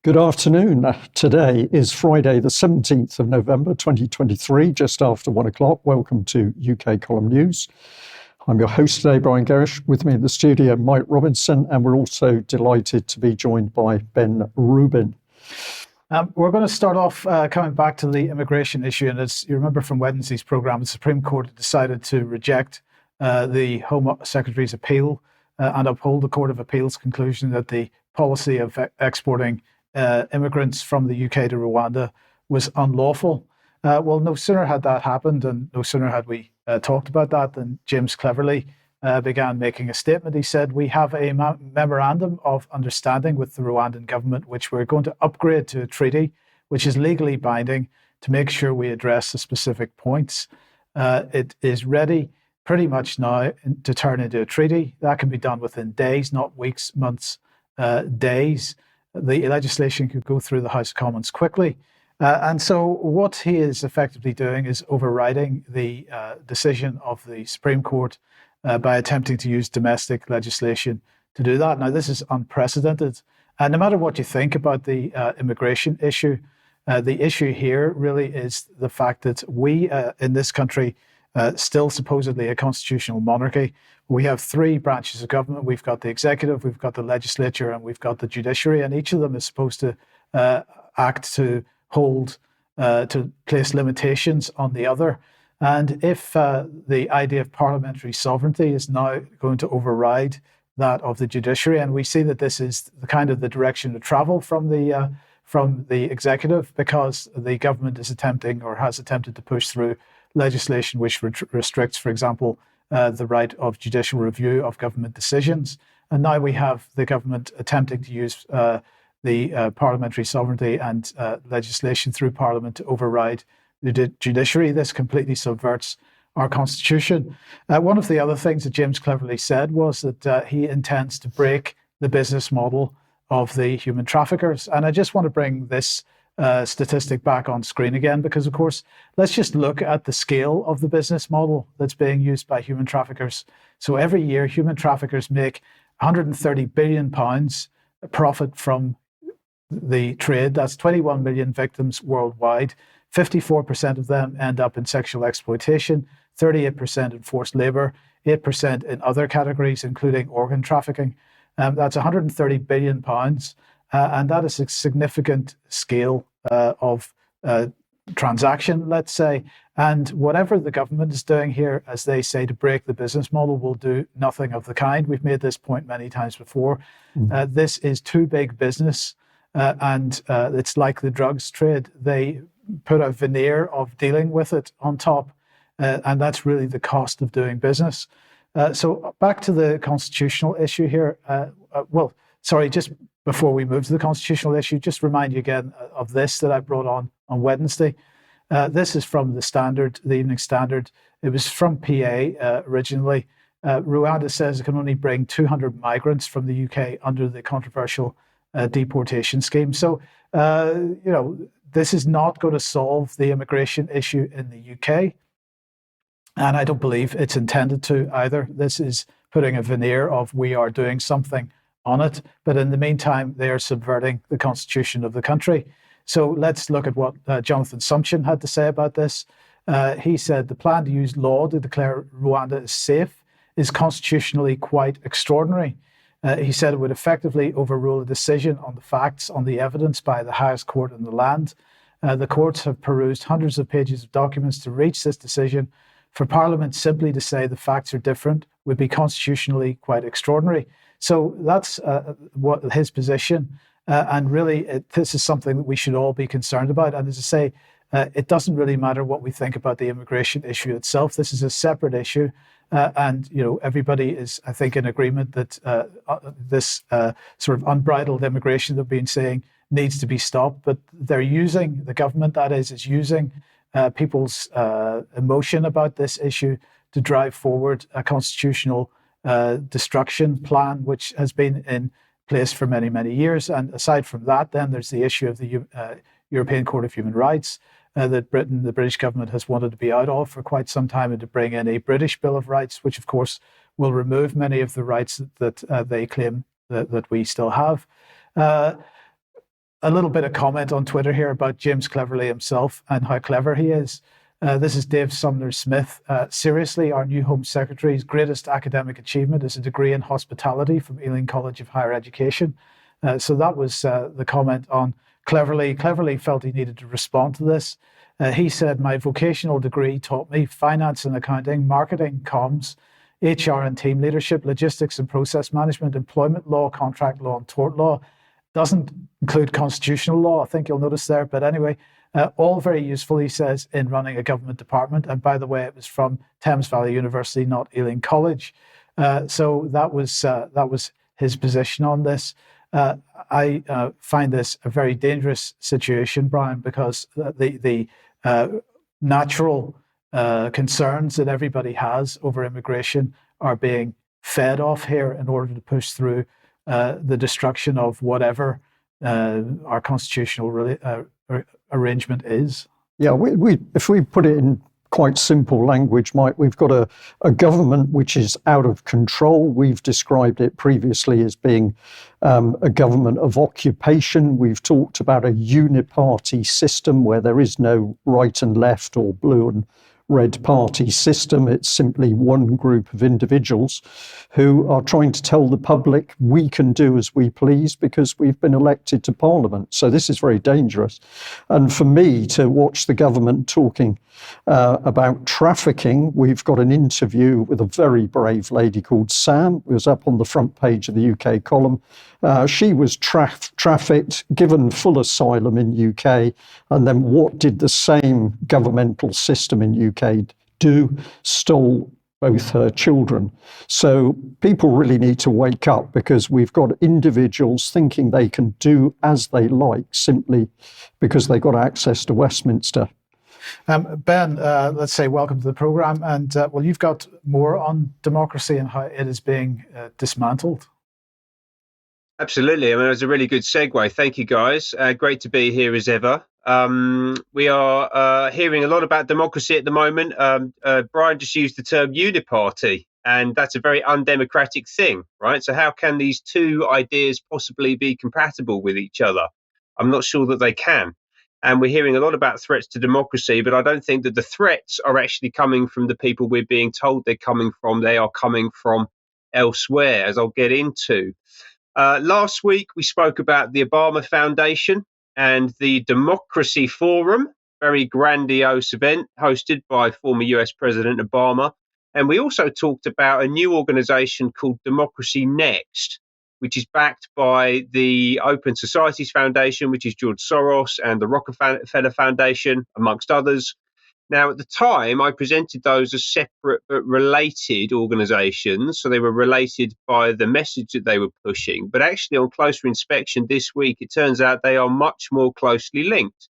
Good afternoon. Today is Friday, the 17th of November, 2023, just after 1 o'clock. Welcome to UK Column News. I'm your host today, Brian Gerrish. With me in the studio, Mike Robinson, and we're also delighted to be joined by Ben Rubin. We're going to start off coming back to the immigration issue. And as you remember from Wednesday's programme, the Supreme Court had decided to reject the Home Secretary's appeal and uphold the Court of Appeal's conclusion that the policy of exporting immigrants from the UK to Rwanda was unlawful. Well, no sooner had that happened and no sooner had we talked about that than James Cleverly began making a statement. He said, "We have a memorandum of understanding with the Rwandan government, which we're going to upgrade to a treaty, which is legally binding to make sure we address the specific points. It is ready pretty much now to turn into a treaty. That can be done within days, not weeks, months, days. The legislation could go through the House of Commons quickly." And so what he is effectively doing is overriding the decision of the Supreme Court by attempting to use domestic legislation to do that. Now, this is unprecedented. And no matter what you think about the immigration issue, the issue here really is the fact that we in this country, still supposedly a constitutional monarchy, we have three branches of government. We've got the executive, we've got the legislature, and we've got the judiciary, and each of them is supposed to act to hold, to place limitations on the other. And if the idea of parliamentary sovereignty is now going to override that of the judiciary, and we see that this is the kind of the direction of travel from the executive, because the government is attempting or has attempted to push through legislation which restricts, for example, the right of judicial review of government decisions. And now we have the government attempting to use the parliamentary sovereignty and legislation through Parliament to override the judiciary. This completely subverts our constitution. One of the other things that James Cleverly said was that he intends to break the business model of the human traffickers. And I just want to bring this statistic back on screen again, because of course, let's just look at the scale of the business model that's being used by human traffickers. So every year, human traffickers make £130 billion profit from the trade. That's 21 million victims worldwide. 54% of them end up in sexual exploitation, 38% in forced labor, 8% in other categories, including organ trafficking. That's £130 billion. And that is a significant scale of transaction, let's say. And whatever the government is doing here, as they say, to break the business model, will do nothing of the kind. We've made this point many times before. This is too big business. And it's like the drugs trade. They put a veneer of dealing with it on top. And that's really the cost of doing business. So back to the constitutional issue here. Just before we move to the constitutional issue, just remind you again of this that I brought on Wednesday. This is from the Standard, the Evening Standard. It was from PA originally. Rwanda says it can only bring 200 migrants from the UK under the controversial deportation scheme. So, this is not going to solve the immigration issue in the UK. And I don't believe it's intended to either. This is putting a veneer of we are doing something on it. But in the meantime, they are subverting the constitution of the country. So let's look at what Jonathan Sumption had to say about this. He said the plan to use law to declare Rwanda as safe is constitutionally quite extraordinary. He said it would effectively overrule a decision on the facts, on the evidence by the highest court in the land. The courts have perused hundreds of pages of documents to reach this decision. For Parliament simply to say the facts are different would be constitutionally quite extraordinary. So that's what his position. And really, this is something that we should all be concerned about. And as I say, it doesn't really matter what we think about the immigration issue itself. This is a separate issue. And everybody is, I think, in agreement that this sort of unbridled immigration they've been saying needs to be stopped. But the government, that is using people's emotion about this issue to drive forward a constitutional destruction plan, which has been in place for many, many years. And aside from that, then there's the issue of the European Court of Human Rights that the British government has wanted to be out of for quite some time, and to bring in a British Bill of Rights, which of course will remove many of the rights that they claim that we still have. a little bit of comment on Twitter here about James Cleverly himself and how clever he is. This is Dave Sumner Smith. Seriously, our new Home Secretary's greatest academic achievement is a degree in hospitality from Ealing College of Higher Education. So that was the comment on Cleverly. Cleverly felt he needed to respond to this. He said, my vocational degree taught me finance and accounting, marketing, comms, HR and team leadership, logistics and process management, employment law, contract law, and tort law. Doesn't include constitutional law, I think you'll notice there. But anyway, all very useful, he says, in running a government department. And by the way, it was from Thames Valley University, not Ealing College. So that was his position on this. I find this a very dangerous situation, Brian, because the natural concerns that everybody has over immigration are being fed off here in order to push through the destruction of whatever our constitutional arrangement is. Yeah, we if we put it in quite simple language, Mike, we've got a government which is out of control. We've described it previously as being a government of occupation. We've talked about a uniparty system where there is no right and left or blue and red party system. It's simply one group of individuals who are trying to tell the public we can do as we please because we've been elected to Parliament. So this is very dangerous. And for me to watch the government talking about trafficking, we've got an interview with a very brave lady called Sam, who was up on the front page of the UK column. She was trafficked, given full asylum in UK, and then what did the same governmental system in UK do? Stole both her children. So people really need to wake up because we've got individuals thinking they can do as they like simply because they got access to Westminster. Ben, let's say welcome to the programme. And well, you've got more on democracy and how it is being dismantled. Absolutely. I mean, it was a really good segue. Thank you, guys. Great to be here as ever. We are hearing a lot about democracy at the moment. Brian just used the term uniparty, and that's a very undemocratic thing, right? So how can these two ideas possibly be compatible with each other? I'm not sure that they can. And we're hearing a lot about threats to democracy, but I don't think that the threats are actually coming from the people we're being told they're coming from. They are coming from elsewhere, as I'll get into. Last week, we spoke about the Obama Foundation and the Democracy Forum, very grandiose event hosted by former US President Obama. And we also talked about a new organization called Democracy Next, which is backed by the Open Societies Foundation, which is George Soros, and the Rockefeller Foundation, amongst others. Now, at the time, I presented those as separate but related organizations. So they were related by the message that they were pushing. But actually, on closer inspection this week, it turns out they are much more closely linked.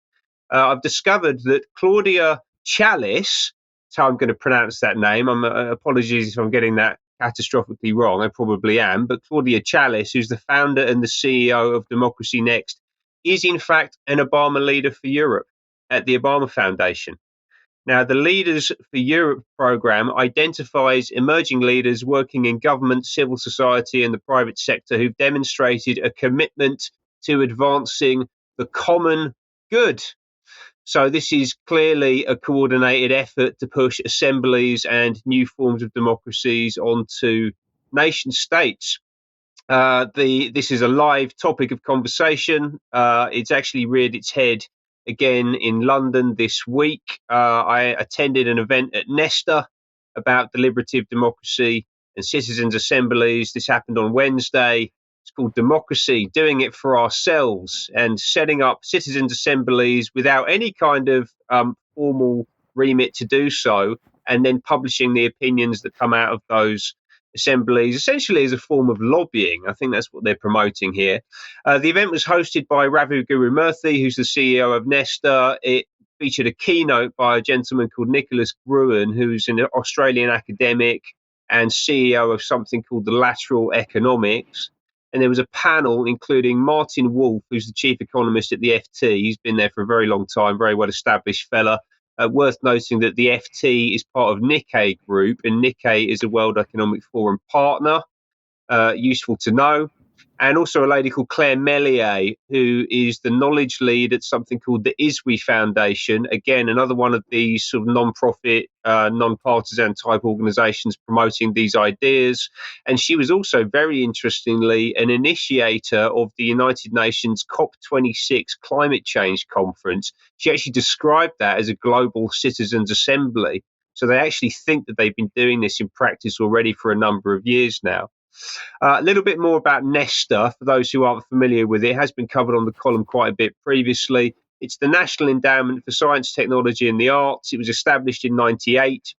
I've discovered that Claudia Chalice, that's how I'm going to pronounce that name. Apologies if I'm getting that catastrophically wrong. I probably am. But Claudia Chalice, who's the founder and the CEO of Democracy Next, is in fact an Obama leader for Europe at the Obama Foundation. Now, the Leaders for Europe program identifies emerging leaders working in government, civil society, and the private sector who've demonstrated a commitment to advancing the common good. So this is clearly a coordinated effort to push assemblies and new forms of democracies onto nation states. This is a live topic of conversation. It's actually reared its head again in London this week. I attended an event at Nesta about deliberative democracy and citizens' assemblies. This happened on Wednesday. It's called Democracy, Doing It for Ourselves, and setting up citizens' assemblies without any kind of formal remit to do so, and then publishing the opinions that come out of those assemblies, essentially as a form of lobbying. I think that's what they're promoting here. The event was hosted by Ravu Gurumurthy, who's the CEO of Nesta. It featured a keynote by a gentleman called Nicholas Gruen, who's an Australian academic and CEO of something called the Lateral Economics. And there was a panel including Martin Wolf, who's the chief economist at the FT. He's been there for a very long time, very well-established fella. Worth noting that the FT is part of Nikkei Group, and Nikkei is a World Economic Forum partner. Useful to know. and also a lady called Claire Mellier, who is the knowledge lead at something called the ISWE Foundation. Again, another one of these sort of non-profit, non-partisan type organizations promoting these ideas. And she was also, very interestingly, an initiator of the United Nations COP26 climate change conference. She actually described that as a global citizens' assembly. So they actually think that they've been doing this in practice already for a number of years now. A little bit more about Nesta, for those who aren't familiar with it. It has been covered on the column quite a bit previously. It's the National Endowment for Science, Technology and the Arts. It was established in 1998.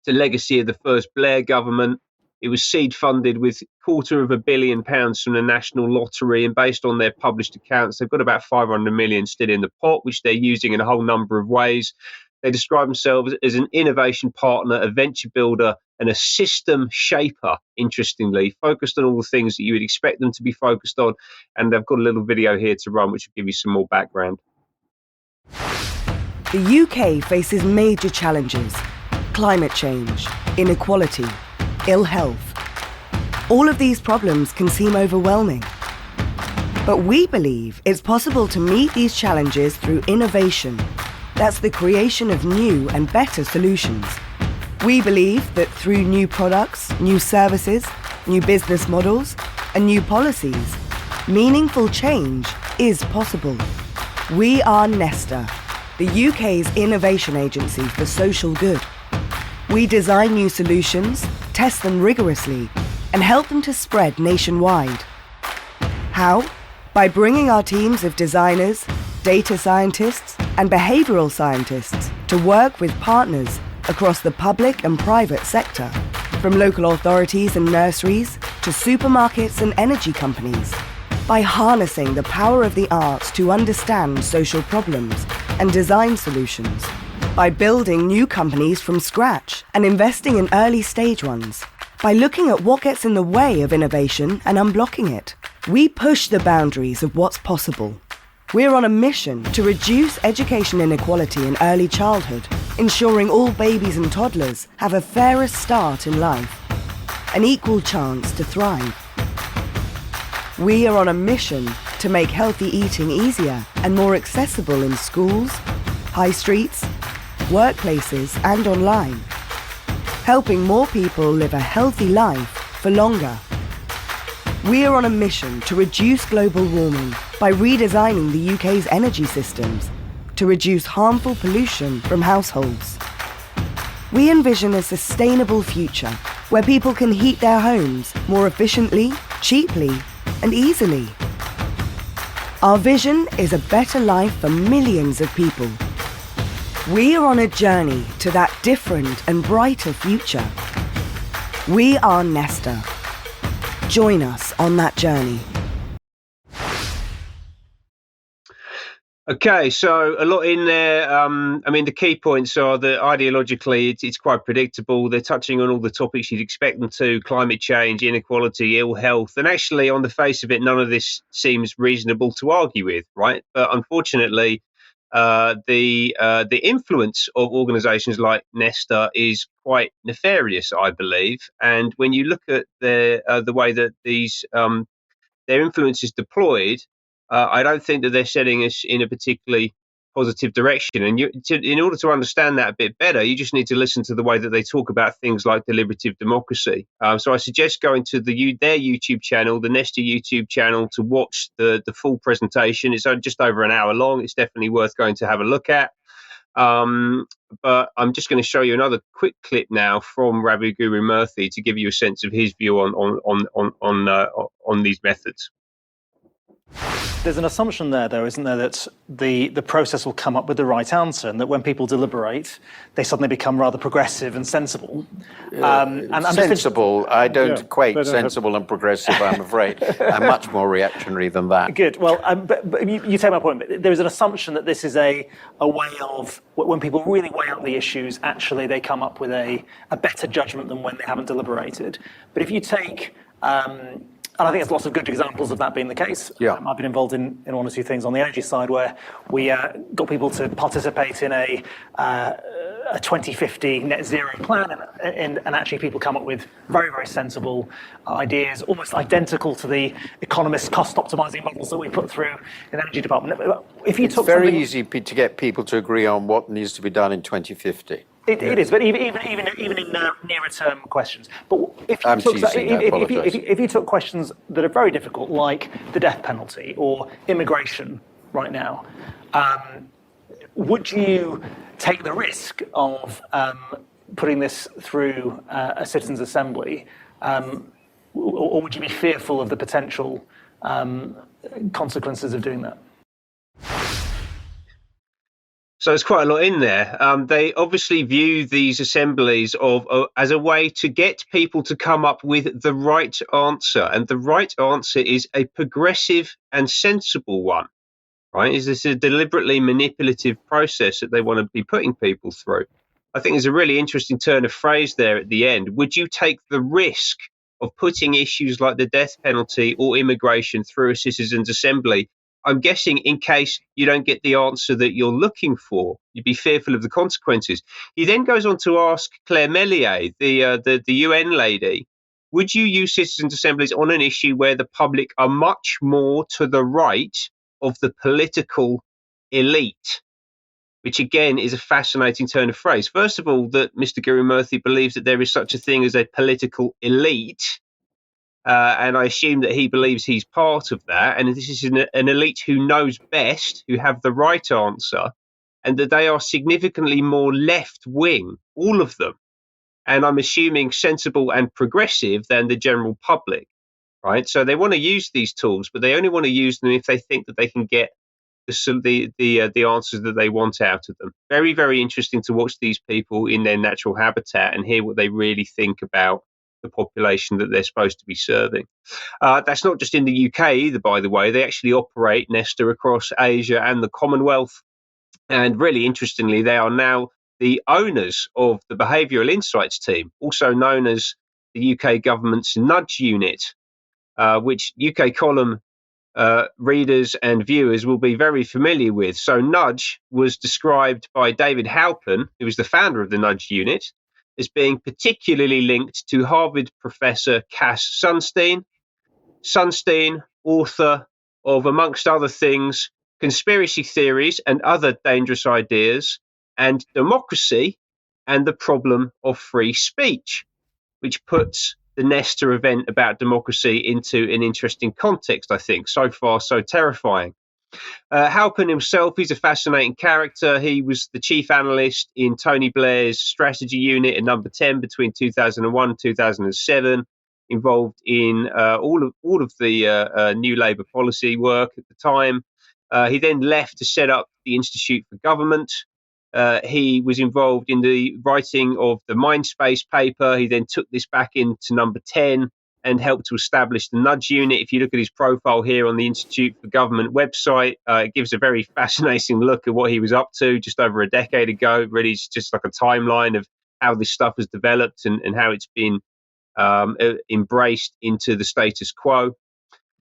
It's a legacy of the first Blair government. It was seed funded with £250 million from the National Lottery, and based on their published accounts, they've got about 500 million still in the pot, which they're using in a whole number of ways. They describe themselves as an innovation partner, a venture builder, and a system shaper, interestingly, focused on all the things that you would expect them to be focused on. And I've got a little video here to run, which will give you some more background. The UK faces major challenges: climate change, inequality, ill health. All of these problems can seem overwhelming. But we believe it's possible to meet these challenges through innovation. That's the creation of new and better solutions. We believe that through new products, new services, new business models, and new policies, meaningful change is possible. We are Nesta, the UK's innovation agency for social good. We design new solutions, test them rigorously, and help them to spread nationwide. How? By bringing our teams of designers, data scientists, and behavioral scientists to work with partners across the public and private sector, from local authorities and nurseries to supermarkets and energy companies, by harnessing the power of the arts to understand social problems and design solutions, by building new companies from scratch and investing in early stage ones, by looking at what gets in the way of innovation and unblocking it. We push the boundaries of what's possible. We're on a mission to reduce education inequality in early childhood, ensuring all babies and toddlers have a fairer start in life, an equal chance to thrive. We are on a mission to make healthy eating easier and more accessible in schools, high streets, workplaces, and online, helping more people live a healthy life for longer. We are on a mission to reduce global warming by redesigning the UK's energy systems to reduce harmful pollution from households. We envision a sustainable future where people can heat their homes more efficiently, cheaply, and easily. Our vision is a better life for millions of people. We are on a journey to that different and brighter future. We are Nesta. Join us on that journey. Okay, so a lot in there. I mean, the key points are that ideologically it's quite predictable. They're touching on all the topics you'd expect them to: climate change, inequality, ill health. And actually, on the face of it, none of this seems reasonable to argue with, right? But unfortunately, the influence of organisations like Nesta is quite nefarious, I believe. And when you look at the way that these their influence is deployed, I don't think that they're setting us in a particularly positive direction. And in order to understand that a bit better, you just need to listen to the way that they talk about things like deliberative democracy. So I suggest going to their YouTube channel, the Nesta YouTube channel, to watch the full presentation. It's just over an hour long. It's definitely worth going to have a look at. But I'm just going to show you another quick clip now from Ravi Guru Murthy to give you a sense of his view on these methods. There's an assumption there, though, isn't there, that the process will come up with the right answer, and that when people deliberate, they suddenly become rather progressive and sensible. Sensible. I don't equate sensible and progressive, I'm afraid. I'm much more reactionary than that. Good. Well, but you take my point. But there is an assumption that this is a way of, when people really weigh up the issues, actually they come up with a better judgment than when they haven't deliberated. But if you take I think there's lots of good examples of that being the case. Yeah. I've been involved in one or two things on the energy side where we got people to participate in a 2050 net zero plan, and actually people come up with very, very sensible ideas, almost identical to the economist cost optimizing models that we put through in the energy department. If you It's very easy to get people to agree on what needs to be done in 2050. It is, but even in nearer term questions. But if you took questions that are very difficult, like the death penalty or immigration right now, would you take the risk of putting this through a citizens' assembly, or would you be fearful of the potential consequences of doing that? So there's quite a lot in there. They obviously view these assemblies as a way to get people to come up with the right answer. And the right answer is a progressive and sensible one, right? Is this a deliberately manipulative process that they want to be putting people through? I think there's a really interesting turn of phrase there at the end. Would you take the risk of putting issues like the death penalty or immigration through a citizens' assembly? I'm guessing in case you don't get the answer that you're looking for, you'd be fearful of the consequences. He then goes on to ask Claire Mellier, the UN lady, would you use citizens' assemblies on an issue where the public are much more to the right of the political elite? Which again is a fascinating turn of phrase. First of all, that Mr. Guru Murthy believes that there is such a thing as a political elite. And I assume that he believes he's part of that. And this is an elite who knows best, who have the right answer, and that they are significantly more left wing, all of them. And I'm assuming sensible and progressive than the general public, right? So they want to use these tools, but they only want to use them if they think that they can get the answers that they want out of them. Very, very interesting to watch these people in their natural habitat and hear what they really think about the population that they're supposed to be serving. That's not just in the UK either, by the way. They actually operate, Nesta, across Asia and the Commonwealth. And really interestingly, they are now the owners of the Behavioural Insights team, also known as the UK government's Nudge Unit, which UK column readers and viewers will be very familiar with. So Nudge was described by David Halpern, who was the founder of the Nudge Unit, as being particularly linked to Harvard professor Cass Sunstein. Sunstein, author of, amongst other things, Conspiracy Theories and Other Dangerous Ideas, and Democracy and the Problem of Free Speech, which puts the Nesta event about democracy into an interesting context, I think. So far, so terrifying. Halpern himself, he's a fascinating character. He was the chief analyst in Tony Blair's strategy unit at Number 10 between 2001 and 2007, involved in all of the New Labour policy work at the time. He then left to set up the Institute for Government. He was involved in the writing of the Mindspace paper. He then took this back into Number 10 and helped to establish the Nudge Unit. If you look at his profile here on the Institute for Government website, it gives a very fascinating look at what he was up to just over a decade ago. Really, it's just like a timeline of how this stuff has developed and how it's been embraced into the status quo.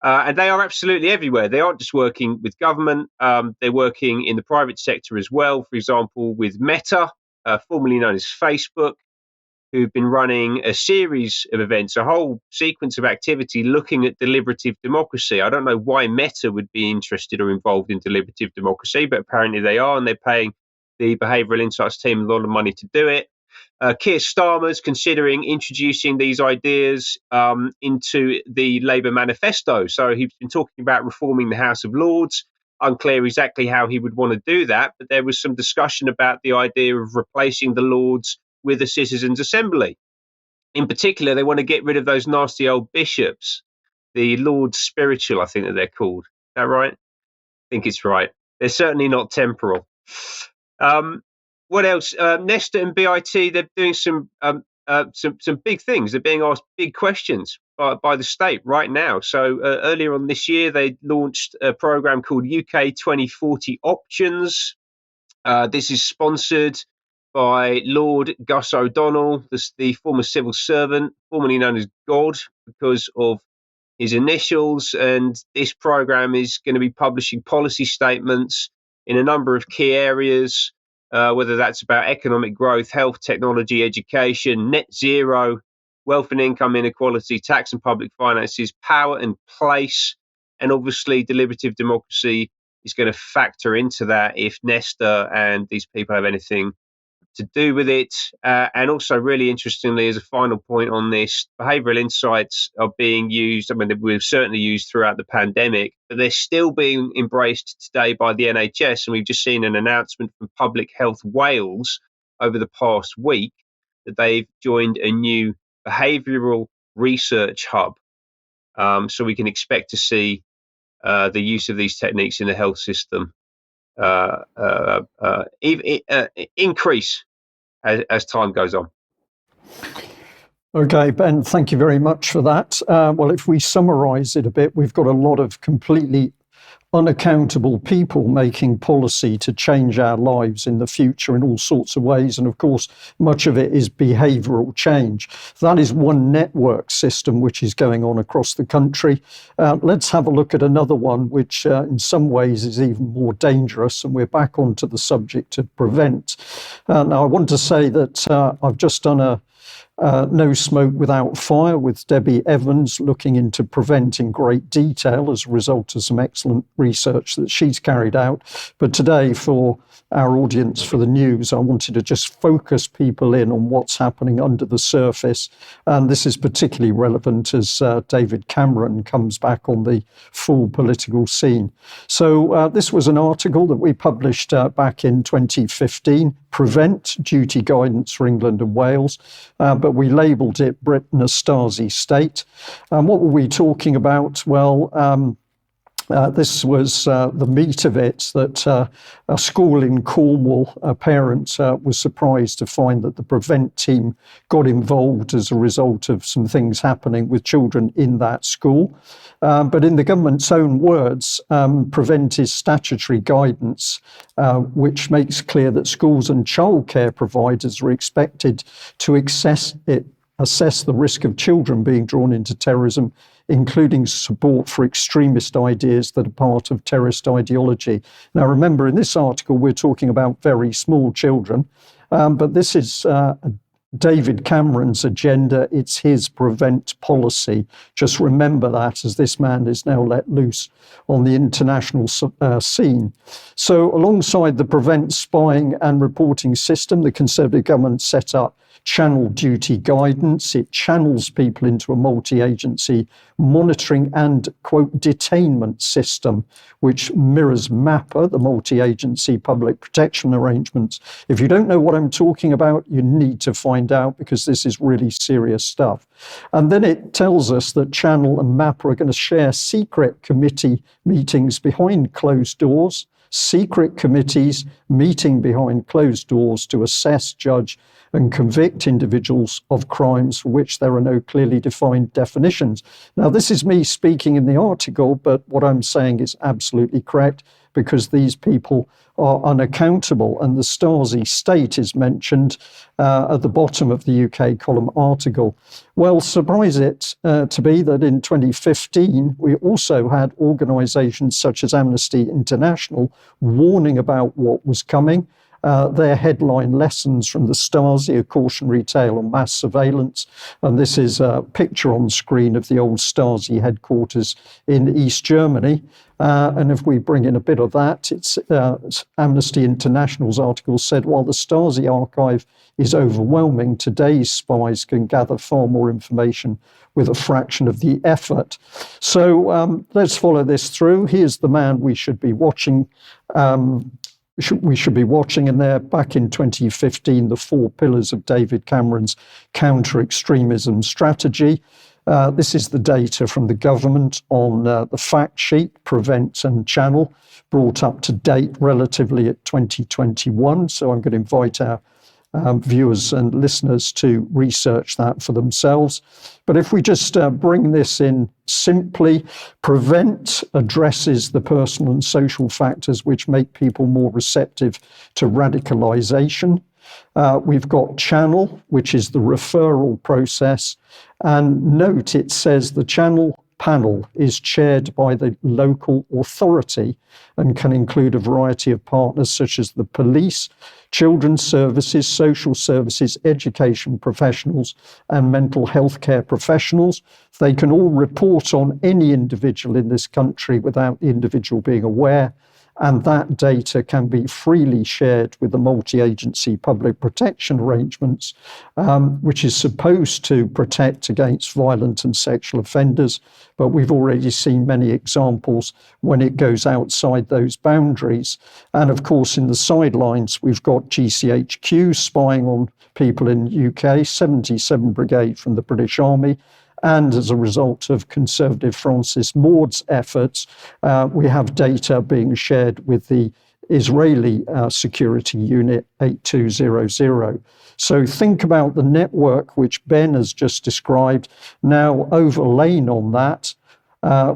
And they are absolutely everywhere. They aren't just working with government. They're working in the private sector as well. For example, with Meta, formerly known as Facebook, who've been running a series of events, a whole sequence of activity looking at deliberative democracy. I don't know why Meta would be interested or involved in deliberative democracy, but apparently they are, and they're paying the Behavioural Insights team a lot of money to do it. Keir Starmer's considering introducing these ideas into the Labour manifesto. So he's been talking about reforming the House of Lords. Unclear exactly how he would want to do that, but there was some discussion about the idea of replacing the Lords with a citizens' assembly. In particular, they want to get rid of those nasty old bishops, the Lords Spiritual, I think that they're called. Is that right? I think it's right. They're certainly not temporal. What else? Nesta and BIT, they're doing some big things. They're being asked big questions by the state right now. So earlier on this year, they launched a program called UK 2040 Options. This is sponsored by Lord Gus O'Donnell, the former civil servant, formerly known as God, because of his initials, and this program is going to be publishing policy statements in a number of key areas, whether that's about economic growth, health, technology, education, net zero, wealth and income inequality, tax and public finances, power and place, and obviously deliberative democracy is going to factor into that if Nesta and these people have anything to do with it. And also, really interestingly, as a final point on this, behavioural insights are being used. I mean, we've certainly used throughout the pandemic, but they're still being embraced today by the NHS. And we've just seen an announcement from Public Health Wales over the past week that they've joined a new behavioural research hub. So we can expect to see the use of these techniques in the health system increase as time goes on. Okay, Ben, thank you very much for that. Well, if we summarise it a bit, we've got a lot of completely unaccountable people making policy to change our lives in the future in all sorts of ways. And of course, much of it is behavioural change. That is one network system which is going on across the country. Let's have a look at another one, which in some ways is even more dangerous. And we're back onto the subject of prevent. Now, I want to say that I've just done a No Smoke Without Fire with Debbie Evans, looking into prevent in great detail as a result of some excellent research that she's carried out. But today, for our audience for the news, I wanted to just focus people in on what's happening under the surface. And this is particularly relevant as David Cameron comes back on the full political scene. So this was an article that we published back in 2015, Prevent, Duty Guidance for England and Wales, but we labelled it Britain a Stasi state. And what were we talking about? Well, this was the meat of it, that a school in Cornwall, a parent was surprised to find that the Prevent team got involved as a result of some things happening with children in that school. But in the government's own words, Prevent is statutory guidance, which makes clear that schools and childcare providers are expected to assess the risk of children being drawn into terrorism, including support for extremist ideas that are part of terrorist ideology. Now, remember, in this article, we're talking about very small children, but this is David Cameron's agenda. It's his Prevent policy. Just remember that, as this man is now let loose on the international scene. So alongside the Prevent spying and reporting system, the Conservative government set up channel duty guidance. It channels people into a multi-agency monitoring and, quote, detainment system, which mirrors MAPA, the multi-agency public protection arrangements. If you don't know what I'm talking about, you need to find out, because this is really serious stuff. And then it tells us that Channel and MAPA are going to share secret committee meetings behind closed doors, secret committees meeting behind closed doors to assess, judge, and convict individuals of crimes for which there are no clearly defined definitions. Now, this is me speaking in the article, but what I'm saying is absolutely correct, because these people are unaccountable. And the Stasi state is mentioned at the bottom of the UK column article. Well, surprise it to be that in 2015, we also had organisations such as Amnesty International warning about what was coming. Their headline, Lessons from the Stasi, a cautionary tale on mass surveillance. And this is a picture on screen of the old Stasi headquarters in East Germany. And if we bring in a bit of that, it's Amnesty International's article said, while the Stasi archive is overwhelming, today's spies can gather far more information with a fraction of the effort. So let's follow this through. Here's the man we should be watching. We should be watching, and there, back in 2015, the 4 pillars of David Cameron's counter-extremism strategy. This is the data from the government on the fact sheet, Prevent and Channel, brought up to date relatively at 2021. So I'm going to invite our viewers and listeners to research that for themselves. But if we just bring this in simply, Prevent addresses the personal and social factors which make people more receptive to radicalisation. We've got Channel, which is the referral process. And note, it says the Channel panel is chaired by the local authority and can include a variety of partners such as the police, children's services, social services, education professionals, and mental health care professionals. They can all report on any individual in this country without the individual being aware, and that data can be freely shared with the multi-agency public protection arrangements, which is supposed to protect against violent and sexual offenders. But we've already seen many examples when it goes outside those boundaries. And of course, in the sidelines, we've got GCHQ spying on people in the UK, 77 Brigade from the British Army. And as a result of Conservative Francis Maud's efforts, we have data being shared with the Israeli security unit 8200. So think about the network which Ben has just described. Now overlain on that,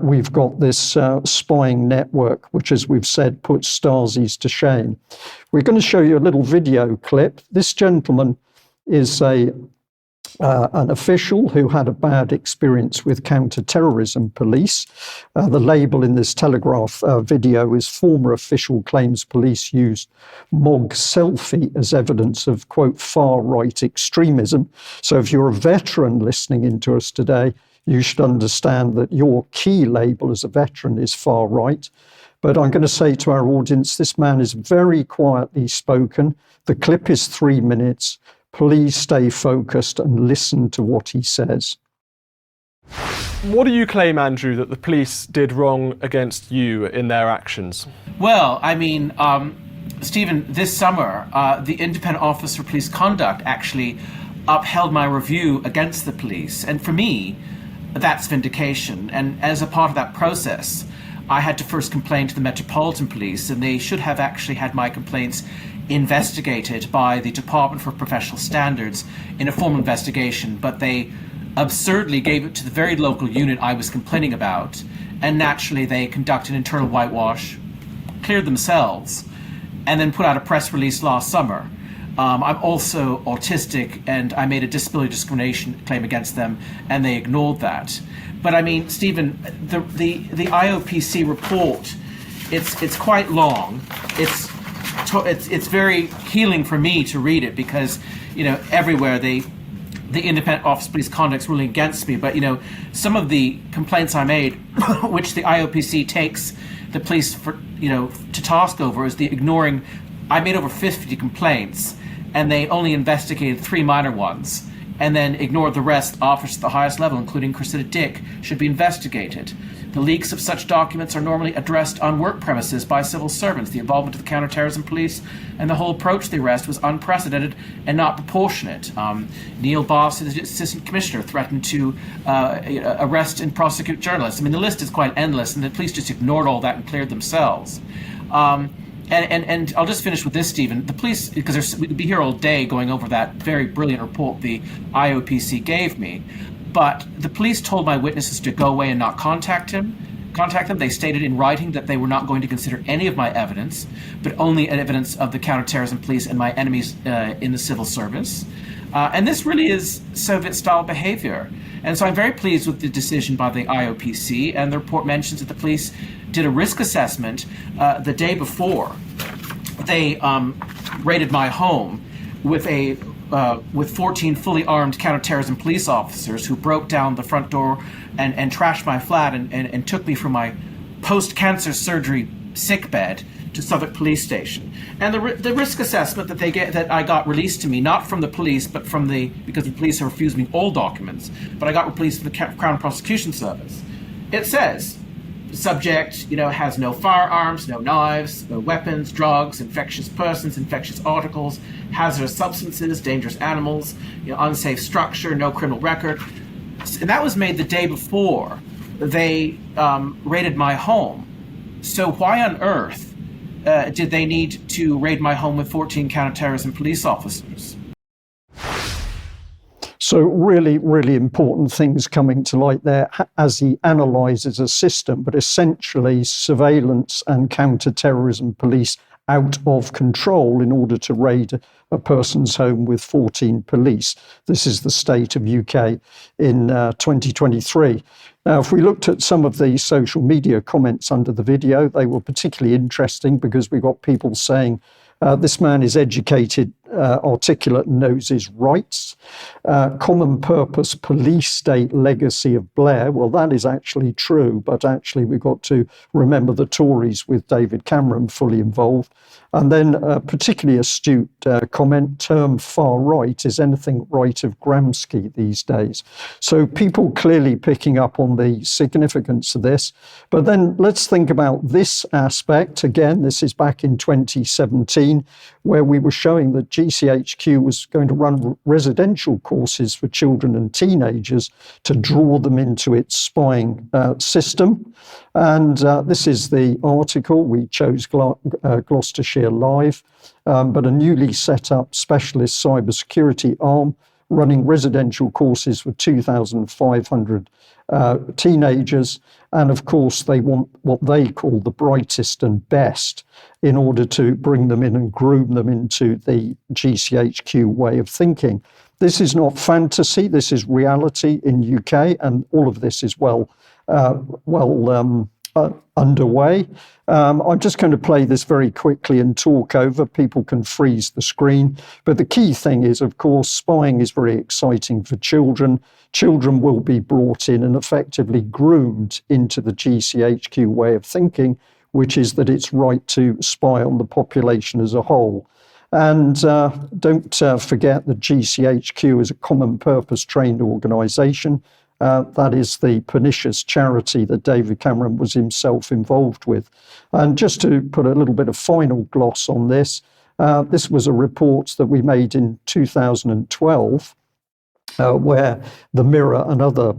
we've got this spying network, which, as we've said, puts Stasis to shame. We're going to show you a little video clip. This gentleman is an official who had a bad experience with counter-terrorism police. The label in this Telegraph video is former official claims police used MOG selfie as evidence of, quote, far-right extremism. So if you're a veteran listening into us today, you should understand that your key label as a veteran is far-right. But I'm going to say to our audience, this man is very quietly spoken. The clip is 3 minutes. Please stay focused and listen to what he says. What do you claim, Andrew, that the police did wrong against you in their actions? Well, I mean, Stephen, this summer, the Independent Office for Police Conduct actually upheld my review against the police. And for me, that's vindication. And as a part of that process, I had to first complain to the Metropolitan Police, and they should have actually had my complaints investigated by the Department for Professional Standards in a formal investigation, but they absurdly gave it to the very local unit I was complaining about, and naturally they conducted internal whitewash, cleared themselves, and then put out a press release last summer. I'm also autistic, and I made a disability discrimination claim against them, and they ignored that. But I mean, Stephen, the IOPC report, it's quite long. It's very healing for me to read it because, you know, everywhere the Independent Office of Police Conduct's ruling against me. But, you know, some of the complaints I made, which the IOPC takes the police for, you know, to task over, is the ignoring. I made over 50 complaints, and they only investigated 3 minor ones, and then ignored the rest. Officers at the highest level, including Cressida Dick, should be investigated. The leaks of such documents are normally addressed on work premises by civil servants. The involvement of the counterterrorism police and the whole approach to the arrest was unprecedented and not proportionate. Neil Boss, the assistant commissioner, threatened to arrest and prosecute journalists. I mean, the list is quite endless, and the police just ignored all that and cleared themselves. And I'll just finish with this, Stephen. The police, because we'd be here all day going over that very brilliant report the IOPC gave me, but the police told my witnesses to go away and not contact them. They stated in writing that they were not going to consider any of my evidence, but only evidence of the counterterrorism police and my enemies in the civil service. And this really is Soviet-style behavior. And so I'm very pleased with the decision by the IOPC, and the report mentions that the police did a risk assessment the day before they raided my home with 14 fully armed counterterrorism police officers who broke down the front door and trashed my flat and took me from my post-cancer surgery sickbed to Southwark Police Station. And the risk assessment that I got released to me, not from the police, but because the police have refused me all documents, but I got released from the Crown Prosecution Service. It says, the subject, has no firearms, no knives, no weapons, drugs, infectious persons, infectious articles, hazardous substances, dangerous animals, unsafe structure, no criminal record. And that was made the day before they raided my home. So why on earth did they need to raid my home with 14 counterterrorism police officers? So really, really important things coming to light there as he analyses a system, but essentially surveillance and counter-terrorism police out of control in order to raid a person's home with 14 police. This is the state of UK in 2023. Now, if we looked at some of the social media comments under the video, they were particularly interesting because we got people saying, this man is educated, articulate, and knows his rights. Common purpose police state legacy of Blair. Well, that is actually true, but actually we've got to remember the Tories with David Cameron fully involved. And then a particularly astute comment, term far right is anything right of Gramsci these days. So people clearly picking up on the significance of this. But then let's think about this aspect. Again, this is back in 2017, where we were showing that GCHQ was going to run residential courses for children and teenagers to draw them into its spying system. And this is the article. We chose Gloucestershire Live, but a newly set up specialist cybersecurity arm running residential courses for 2,500 teenagers. And of course, they want what they call the brightest and best in order to bring them in and groom them into the GCHQ way of thinking. This is not fantasy, this is reality in UK, and all of this is well underway. I'm just going to play this very quickly and talk over. People can freeze the screen. But the key thing is, of course, spying is very exciting for children. Children will be brought in and effectively groomed into the GCHQ way of thinking, which is that it's right to spy on the population as a whole. And don't forget that GCHQ is a common purpose trained organisation. That is the pernicious charity that David Cameron was himself involved with. And just to put a little bit of final gloss on this, this was a report that we made in 2012, where the Mirror and other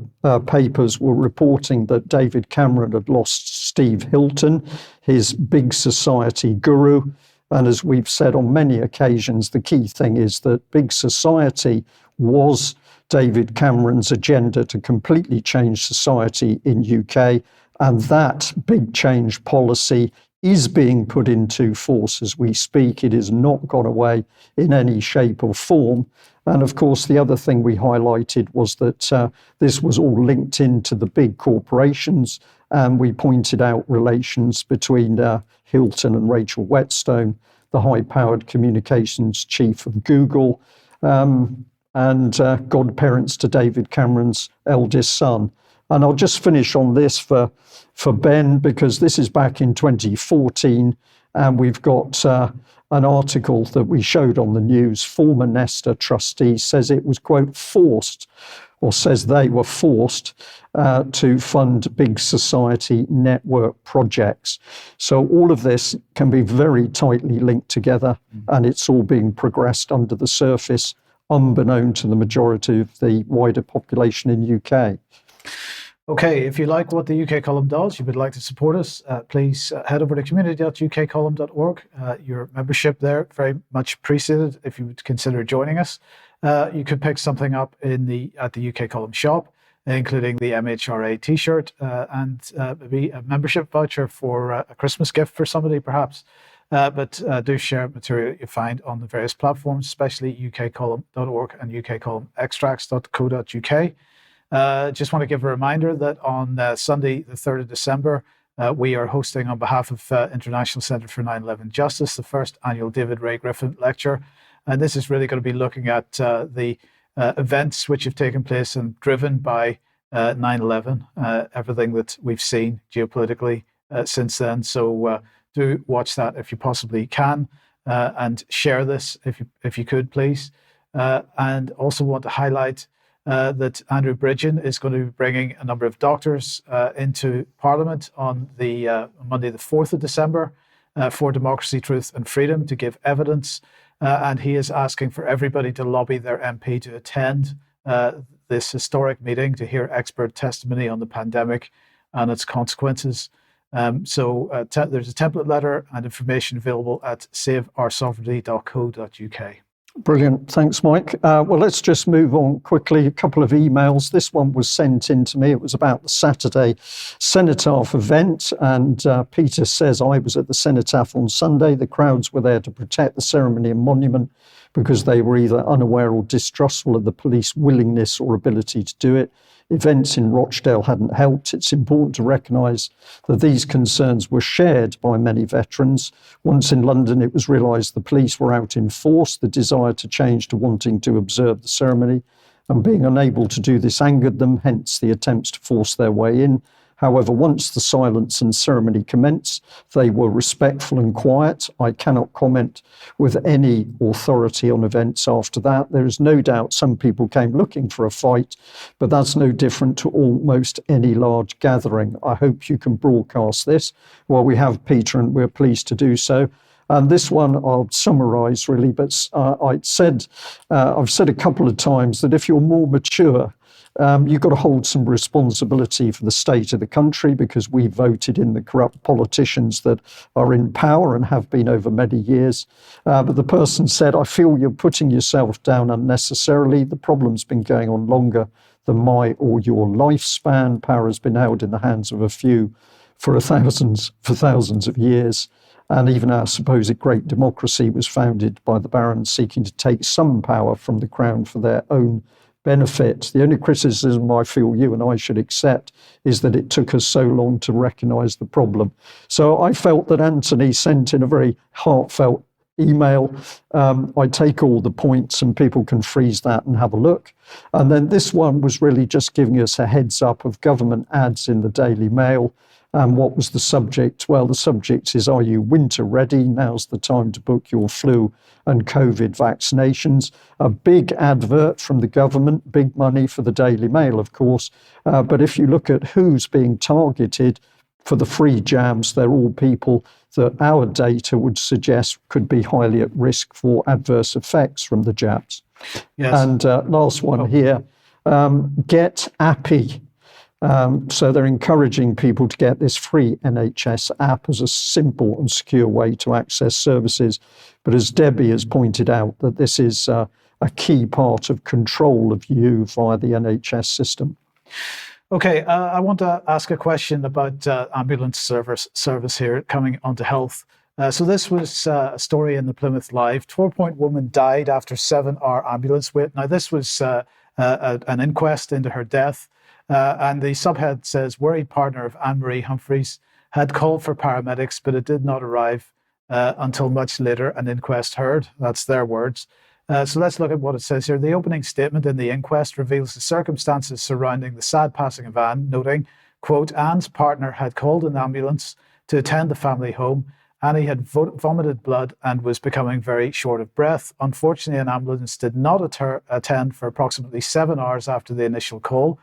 papers were reporting that David Cameron had lost Steve Hilton, his big society guru. And as we've said on many occasions, the key thing is that big society was David Cameron's agenda to completely change society in UK. And that big change policy is being put into force as we speak. It has not gone away in any shape or form. And of course, the other thing we highlighted was that this was all linked into the big corporations. And we pointed out relations between Hilton and Rachel Whetstone, the high-powered communications chief of Google, and godparents to David Cameron's eldest son. And I'll just finish on this for Ben, because this is back in 2014, and we've got an article that we showed on the news. Former Nesta trustee says it was, quote, forced, or says they were forced to fund big society network projects. So all of this can be very tightly linked together, and it's all being progressed under the surface, unbeknown to the majority of the wider population in UK. Okay, if you like what the UK Column does, you would like to support us, please head over to community.ukcolumn.org. Your membership there, very much appreciated if you would consider joining us. You could pick something up at the UK Column shop, including the MHRA t-shirt and maybe a membership voucher for a Christmas gift for somebody perhaps. But do share material you find on the various platforms, especially ukcolumn.org and ukcolumnextracts.co.uk. Just want to give a reminder that on Sunday, the 3rd of December, we are hosting on behalf of International Centre for 9/11 Justice, the first annual David Ray Griffin lecture. And this is really going to be looking at the events which have taken place and driven by 9/11, everything that we've seen geopolitically since then. So do watch that if you possibly can, and share this if you could, please. And also want to highlight that Andrew Bridgen is going to be bringing a number of doctors into Parliament on the Monday, the 4th of December, for Democracy, Truth and Freedom to give evidence. And he is asking for everybody to lobby their MP to attend this historic meeting to hear expert testimony on the pandemic and its consequences. So there's a template letter and information available at saveoursovereignty.co.uk. Brilliant. Thanks, Mike. Well, let's just move on quickly. A couple of emails. This one was sent in to me. It was about the Saturday Cenotaph event. And Peter says, I was at the Cenotaph on Sunday. The crowds were there to protect the ceremony and monument because they were either unaware or distrustful of the police willingness or ability to do it. Events in Rochdale hadn't helped. It's important to recognise that these concerns were shared by many veterans. Once in London, it was realised the police were out in force. The desire to change to wanting to observe the ceremony and being unable to do this angered them, hence the attempts to force their way in. However, once the silence and ceremony commenced, they were respectful and quiet. I cannot comment with any authority on events after that. There is no doubt some people came looking for a fight, but that's no different to almost any large gathering. I hope you can broadcast this. Well, we have, Peter, and we're pleased to do so. And this one I'll summarise really, but I've said a couple of times that if you're more mature, you've got to hold some responsibility for the state of the country because we voted in the corrupt politicians that are in power and have been over many years. But the person said, I feel you're putting yourself down unnecessarily. The problem's been going on longer than my or your lifespan. Power has been held in the hands of a few for thousands of years. And even our supposed great democracy was founded by the barons seeking to take some power from the crown for their own benefit. The only criticism I feel you and I should accept is that it took us so long to recognise the problem. So I felt that Anthony sent in a very heartfelt email. I take all the points and people can freeze that and have a look. And then this one was really just giving us a heads up of government ads in the Daily Mail. And what was the subject? Well, the subject is, are you winter ready? Now's the time to book your flu and COVID vaccinations. A big advert from the government, big money for the Daily Mail, of course. But if you look at who's being targeted for the free jabs, they're all people that our data would suggest could be highly at risk for adverse effects from the jabs. Yes. And last one here, Get Appy. So they're encouraging people to get this free NHS app as a simple and secure way to access services. But as Debbie has pointed out, that this is a key part of control of you via the NHS system. Okay, I want to ask a question about ambulance service here, coming onto health. So this was a story in the Plymouth Live. 12-point woman died after 7-hour ambulance wait. Now, this was an inquest into her death. And the subhead says, worried partner of Anne-Marie Humphreys had called for paramedics, but it did not arrive until much later, an inquest heard. That's their words. So let's look at what it says here. The opening statement in the inquest reveals the circumstances surrounding the sad passing of Anne, noting, quote, Anne's partner had called an ambulance to attend the family home. Annie had vomited blood and was becoming very short of breath. Unfortunately, an ambulance did not attend for approximately 7 hours after the initial call.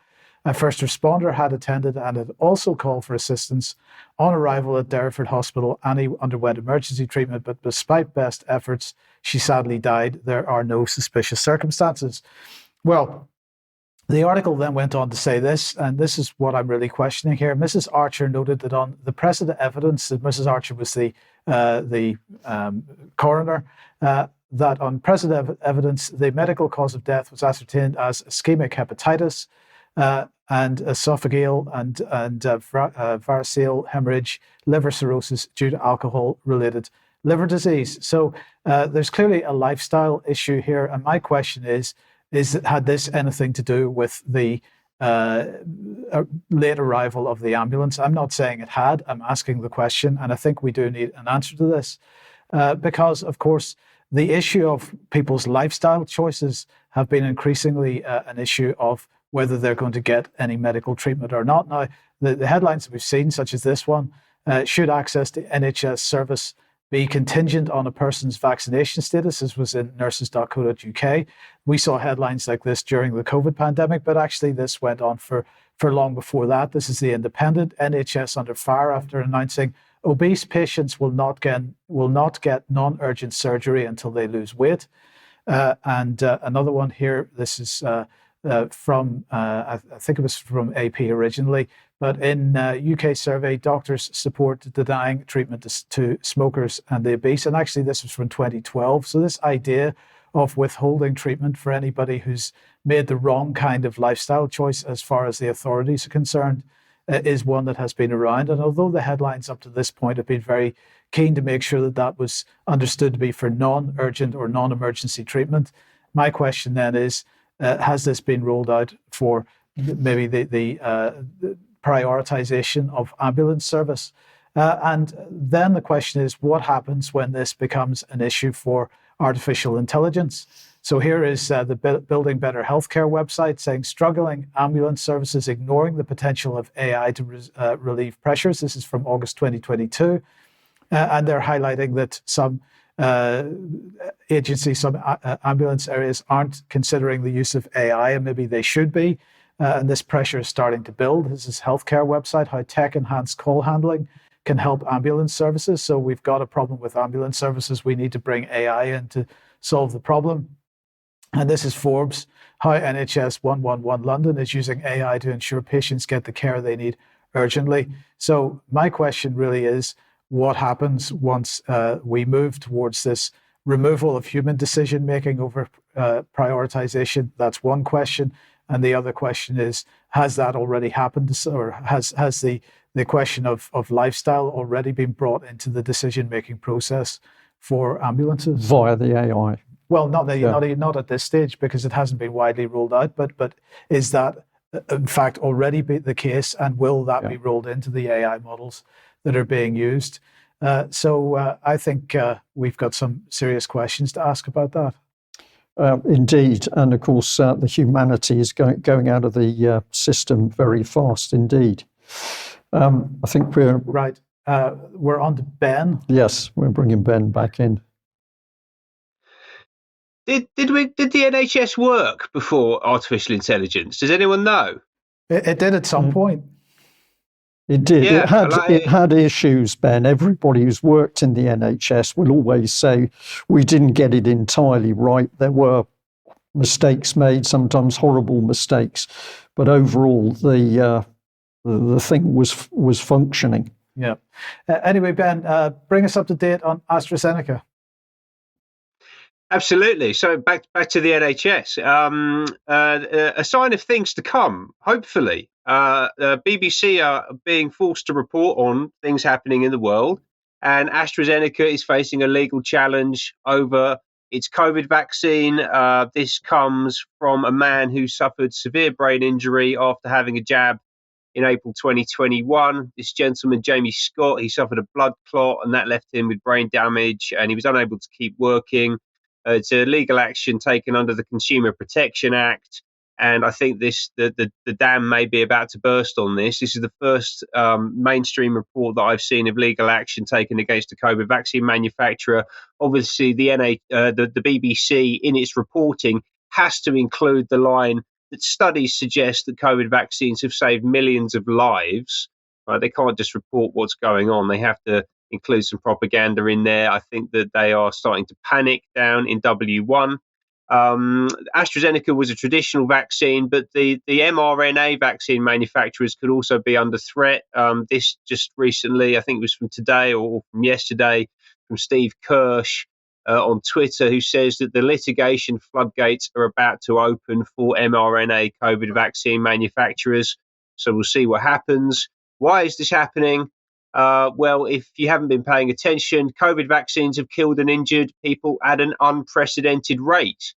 A first responder had attended and had also called for assistance. On arrival at Derriford Hospital, Annie underwent emergency treatment, but despite best efforts, she sadly died. There are no suspicious circumstances. Well, the article then went on to say this, and this is what I'm really questioning here. Mrs. Archer noted that on the present evidence, that Mrs. Archer was the coroner, that on present evidence, the medical cause of death was ascertained as ischemic hepatitis, and esophageal and variceal hemorrhage, liver cirrhosis due to alcohol-related liver disease. So there's clearly a lifestyle issue here. And my question is had this anything to do with the late arrival of the ambulance? I'm not saying it had. I'm asking the question. And I think we do need an answer to this because, of course, the issue of people's lifestyle choices have been increasingly an issue of whether they're going to get any medical treatment or not. Now, the headlines that we've seen, such as this one, should access to NHS service be contingent on a person's vaccination status, as was in nurses.co.uk. We saw headlines like this during the COVID pandemic, but actually this went on for long before that. This is the Independent. NHS under fire after announcing obese patients will not get non-urgent surgery until they lose weight. And another one here, this is from, I think it was from AP originally, but in UK survey, doctors support denying treatment to smokers and the obese. And actually, this was from 2012. So this idea of withholding treatment for anybody who's made the wrong kind of lifestyle choice as far as the authorities are concerned is one that has been around. And although the headlines up to this point have been very keen to make sure that that was understood to be for non-urgent or non-emergency treatment, my question then is, has this been rolled out for maybe the prioritization of ambulance service? And then the question is, what happens when this becomes an issue for artificial intelligence? So here is the Building Better Healthcare website saying struggling ambulance services ignoring the potential of AI to relieve pressures. This is from August 2022. And they're highlighting that some agencies, some ambulance areas aren't considering the use of AI, and maybe they should be. And this pressure is starting to build. This is healthcare website, how tech-enhanced call handling can help ambulance services. So we've got a problem with ambulance services. We need to bring AI in to solve the problem. And this is Forbes, how NHS 111 London is using AI to ensure patients get the care they need urgently. So my question really is, what happens once we move towards this removal of human decision-making over prioritization? That's one question. And the other question is, has that already happened? Or has the question of lifestyle already been brought into the decision-making process for ambulances? Via the AI. Well, not at this stage, because it hasn't been widely rolled out. But is that, in fact, already be the case? And will that be rolled into the AI models that are being used? So I think we've got some serious questions to ask about that. Indeed. And of course, the humanity is going out of the system very fast indeed. I think we're... Right. We're on to Ben. Yes, we're bringing Ben back in. Did the NHS work before artificial intelligence? Does anyone know? It did at some point. It did. Yeah, it had issues, Ben. Everybody who's worked in the NHS will always say we didn't get it entirely right. There were mistakes made, sometimes horrible mistakes, but overall the thing was functioning. Yeah. Anyway, Ben, bring us up to date on AstraZeneca. Absolutely. So back to the NHS. A sign of things to come, hopefully. BBC are being forced to report on things happening in the world, and AstraZeneca is facing a legal challenge over its COVID vaccine. This comes from a man who suffered severe brain injury after having a jab in April 2021. This gentleman, Jamie Scott, he suffered a blood clot, and that left him with brain damage, and he was unable to keep working. It's a legal action taken under the Consumer Protection Act, and I think the dam may be about to burst on this. This is the first mainstream report that I've seen of legal action taken against a COVID vaccine manufacturer. Obviously, the BBC in its reporting has to include the line that studies suggest that COVID vaccines have saved millions of lives. Right? They can't just report what's going on. They have to include some propaganda in there. I think that they are starting to panic down in W1. AstraZeneca was a traditional vaccine, but the mRNA vaccine manufacturers could also be under threat. This just recently, I think it was from today or from yesterday, from Steve Gerrish on Twitter, who says that the litigation floodgates are about to open for mRNA COVID vaccine manufacturers. So we'll see what happens. Why is this happening? Well, if you haven't been paying attention, COVID vaccines have killed and injured people at an unprecedented rate,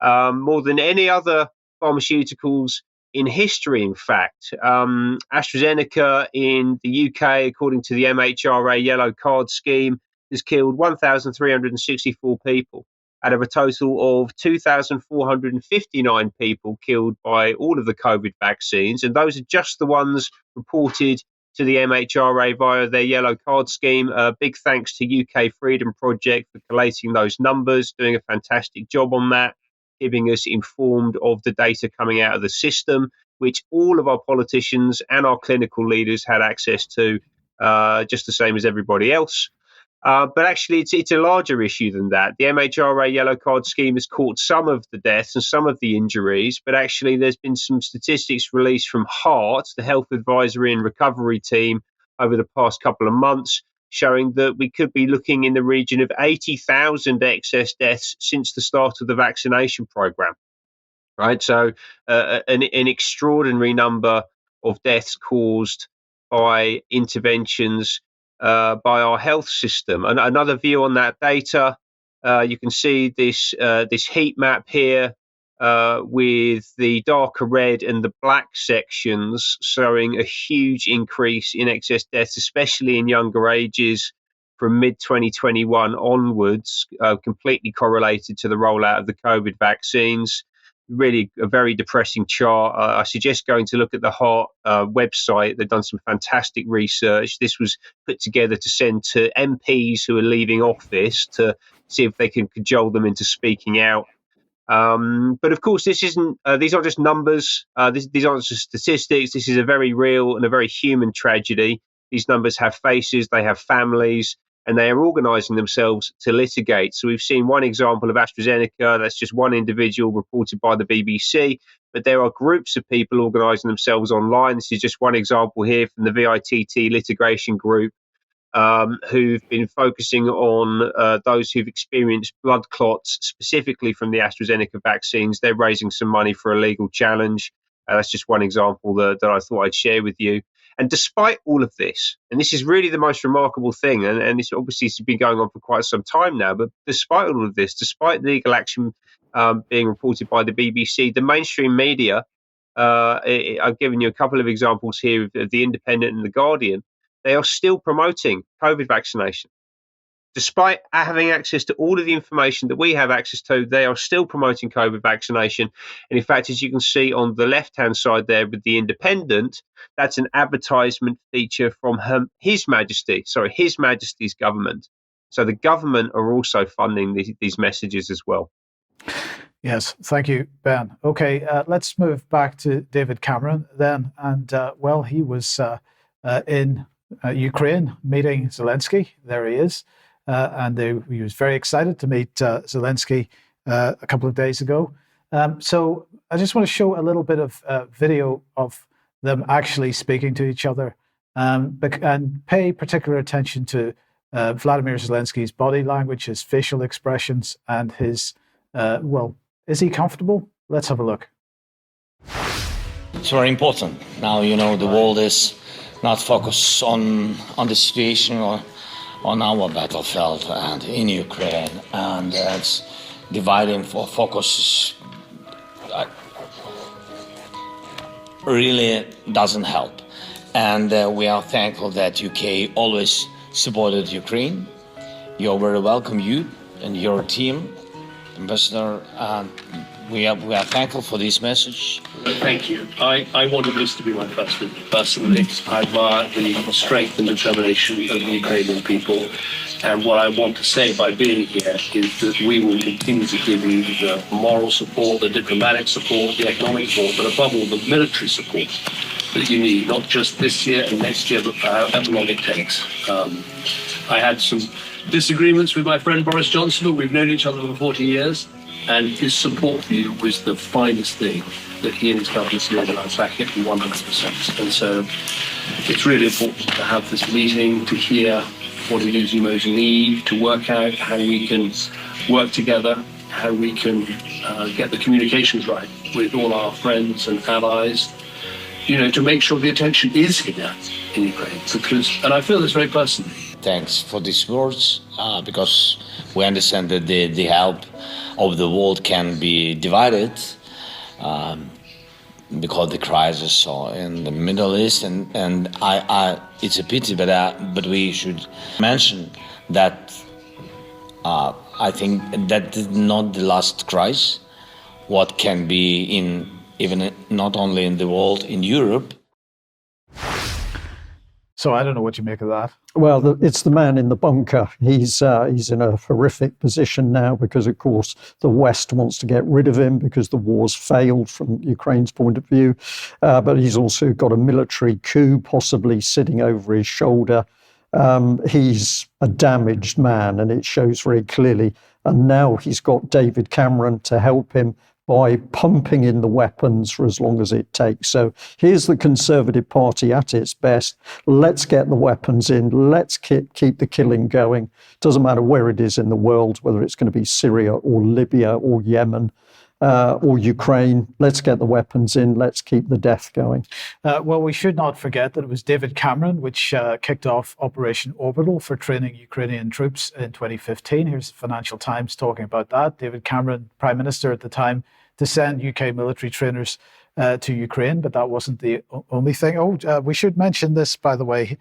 more than any other pharmaceuticals in history, in fact. AstraZeneca in the UK, according to the MHRA yellow card scheme, has killed 1,364 people out of a total of 2,459 people killed by all of the COVID vaccines. And those are just the ones reported to the MHRA via their yellow card scheme. Big thanks to UK Freedom Project for collating those numbers, doing a fantastic job on that, keeping us informed of the data coming out of the system, which all of our politicians and our clinical leaders had access to, just the same as everybody else. But actually, it's a larger issue than that. The MHRA yellow card scheme has caught some of the deaths and some of the injuries, but actually there's been some statistics released from HART, the Health Advisory and Recovery Team, over the past couple of months, showing that we could be looking in the region of 80,000 excess deaths since the start of the vaccination program. Right, so an extraordinary number of deaths caused by interventions by our health system. And another view on that data, you can see this heat map here with the darker red and the black sections showing a huge increase in excess deaths, especially in younger ages from mid-2021 onwards, completely correlated to the rollout of the COVID vaccines. Really a very depressing chart. I suggest going to look at the Heart website. They've done some fantastic research. This was put together to send to MPs who are leaving office to see if they can cajole them into speaking out. But of course, this isn't. These aren't just numbers. These aren't just statistics. This is a very real and a very human tragedy. These numbers have faces. They have families. And they are organising themselves to litigate. So we've seen one example of AstraZeneca. That's just one individual reported by the BBC. But there are groups of people organising themselves online. This is just one example here from the VITT litigation group, who've been focusing on those who've experienced blood clots, specifically from the AstraZeneca vaccines. They're raising some money for a legal challenge. That's just one example that I thought I'd share with you. And despite all of this, and this is really the most remarkable thing, and this obviously has been going on for quite some time now, but despite all of this, despite legal action being reported by the BBC, the mainstream media, I've given you a couple of examples here of The Independent and The Guardian, they are still promoting COVID vaccination. Despite having access to all of the information that we have access to, they are still promoting COVID vaccination. And in fact, as you can see on the left-hand side there with The Independent, that's an advertisement feature from His Majesty's government. So the government are also funding these messages as well. Yes, thank you, Ben. Okay, let's move back to David Cameron then. And he was in Ukraine meeting Zelensky. There he is. And he was very excited to meet Zelensky a couple of days ago. So I just want to show a little bit of video of them actually speaking to each other, and pay particular attention to Vladimir Zelensky's body language, his facial expressions, and his, is he comfortable? Let's have a look. It's very important. Now, the world is not focused on the situation or on our battlefield and in Ukraine, and it's dividing focus really doesn't help. And we are thankful that UK always supported Ukraine. You're very welcome, you and your team, Ambassador. We are thankful for this message. Thank you. I wanted this to be my first visit personally. I admire the strength and determination of the Ukrainian people. And what I want to say by being here is that we will continue to give you the moral support, the diplomatic support, the economic support, but above all, the military support that you need, not just this year and next year, but however long it takes. I had some disagreements with my friend Boris Johnson, but we've known each other for 40 years. And his support for you was the finest thing that he and his government did, and I back it 100%. And so it's really important to have this meeting, to hear what it is you most need, to work out how we can work together, how we can get the communications right with all our friends and allies, to make sure the attention is here in Ukraine. And I feel this very personally. Thanks for these words, because we understand that the help of the world can be divided because the crisis in the Middle East, and I it's a pity, but we should mention that I think that is not the last crisis. What can be even not only in the world, in Europe. So I don't know what you make of that. Well, it's the man in the bunker. He's in a horrific position now because, of course, the West wants to get rid of him because the war's failed from Ukraine's point of view. But he's also got a military coup possibly sitting over his shoulder. He's a damaged man, and it shows very clearly. And now he's got David Cameron to help him by pumping in the weapons for as long as it takes. So here's the Conservative Party at its best. Let's get the weapons in. Let's keep the killing going. Doesn't matter where it is in the world, whether it's going to be Syria or Libya or Yemen or Ukraine. Let's get the weapons in. Let's keep the death going. Well, we should not forget that it was David Cameron which kicked off Operation Orbital for training Ukrainian troops in 2015. Here's the Financial Times talking about that. David Cameron, Prime Minister at the time, to send UK military trainers to Ukraine, but that wasn't the only thing. We should mention this, by the way.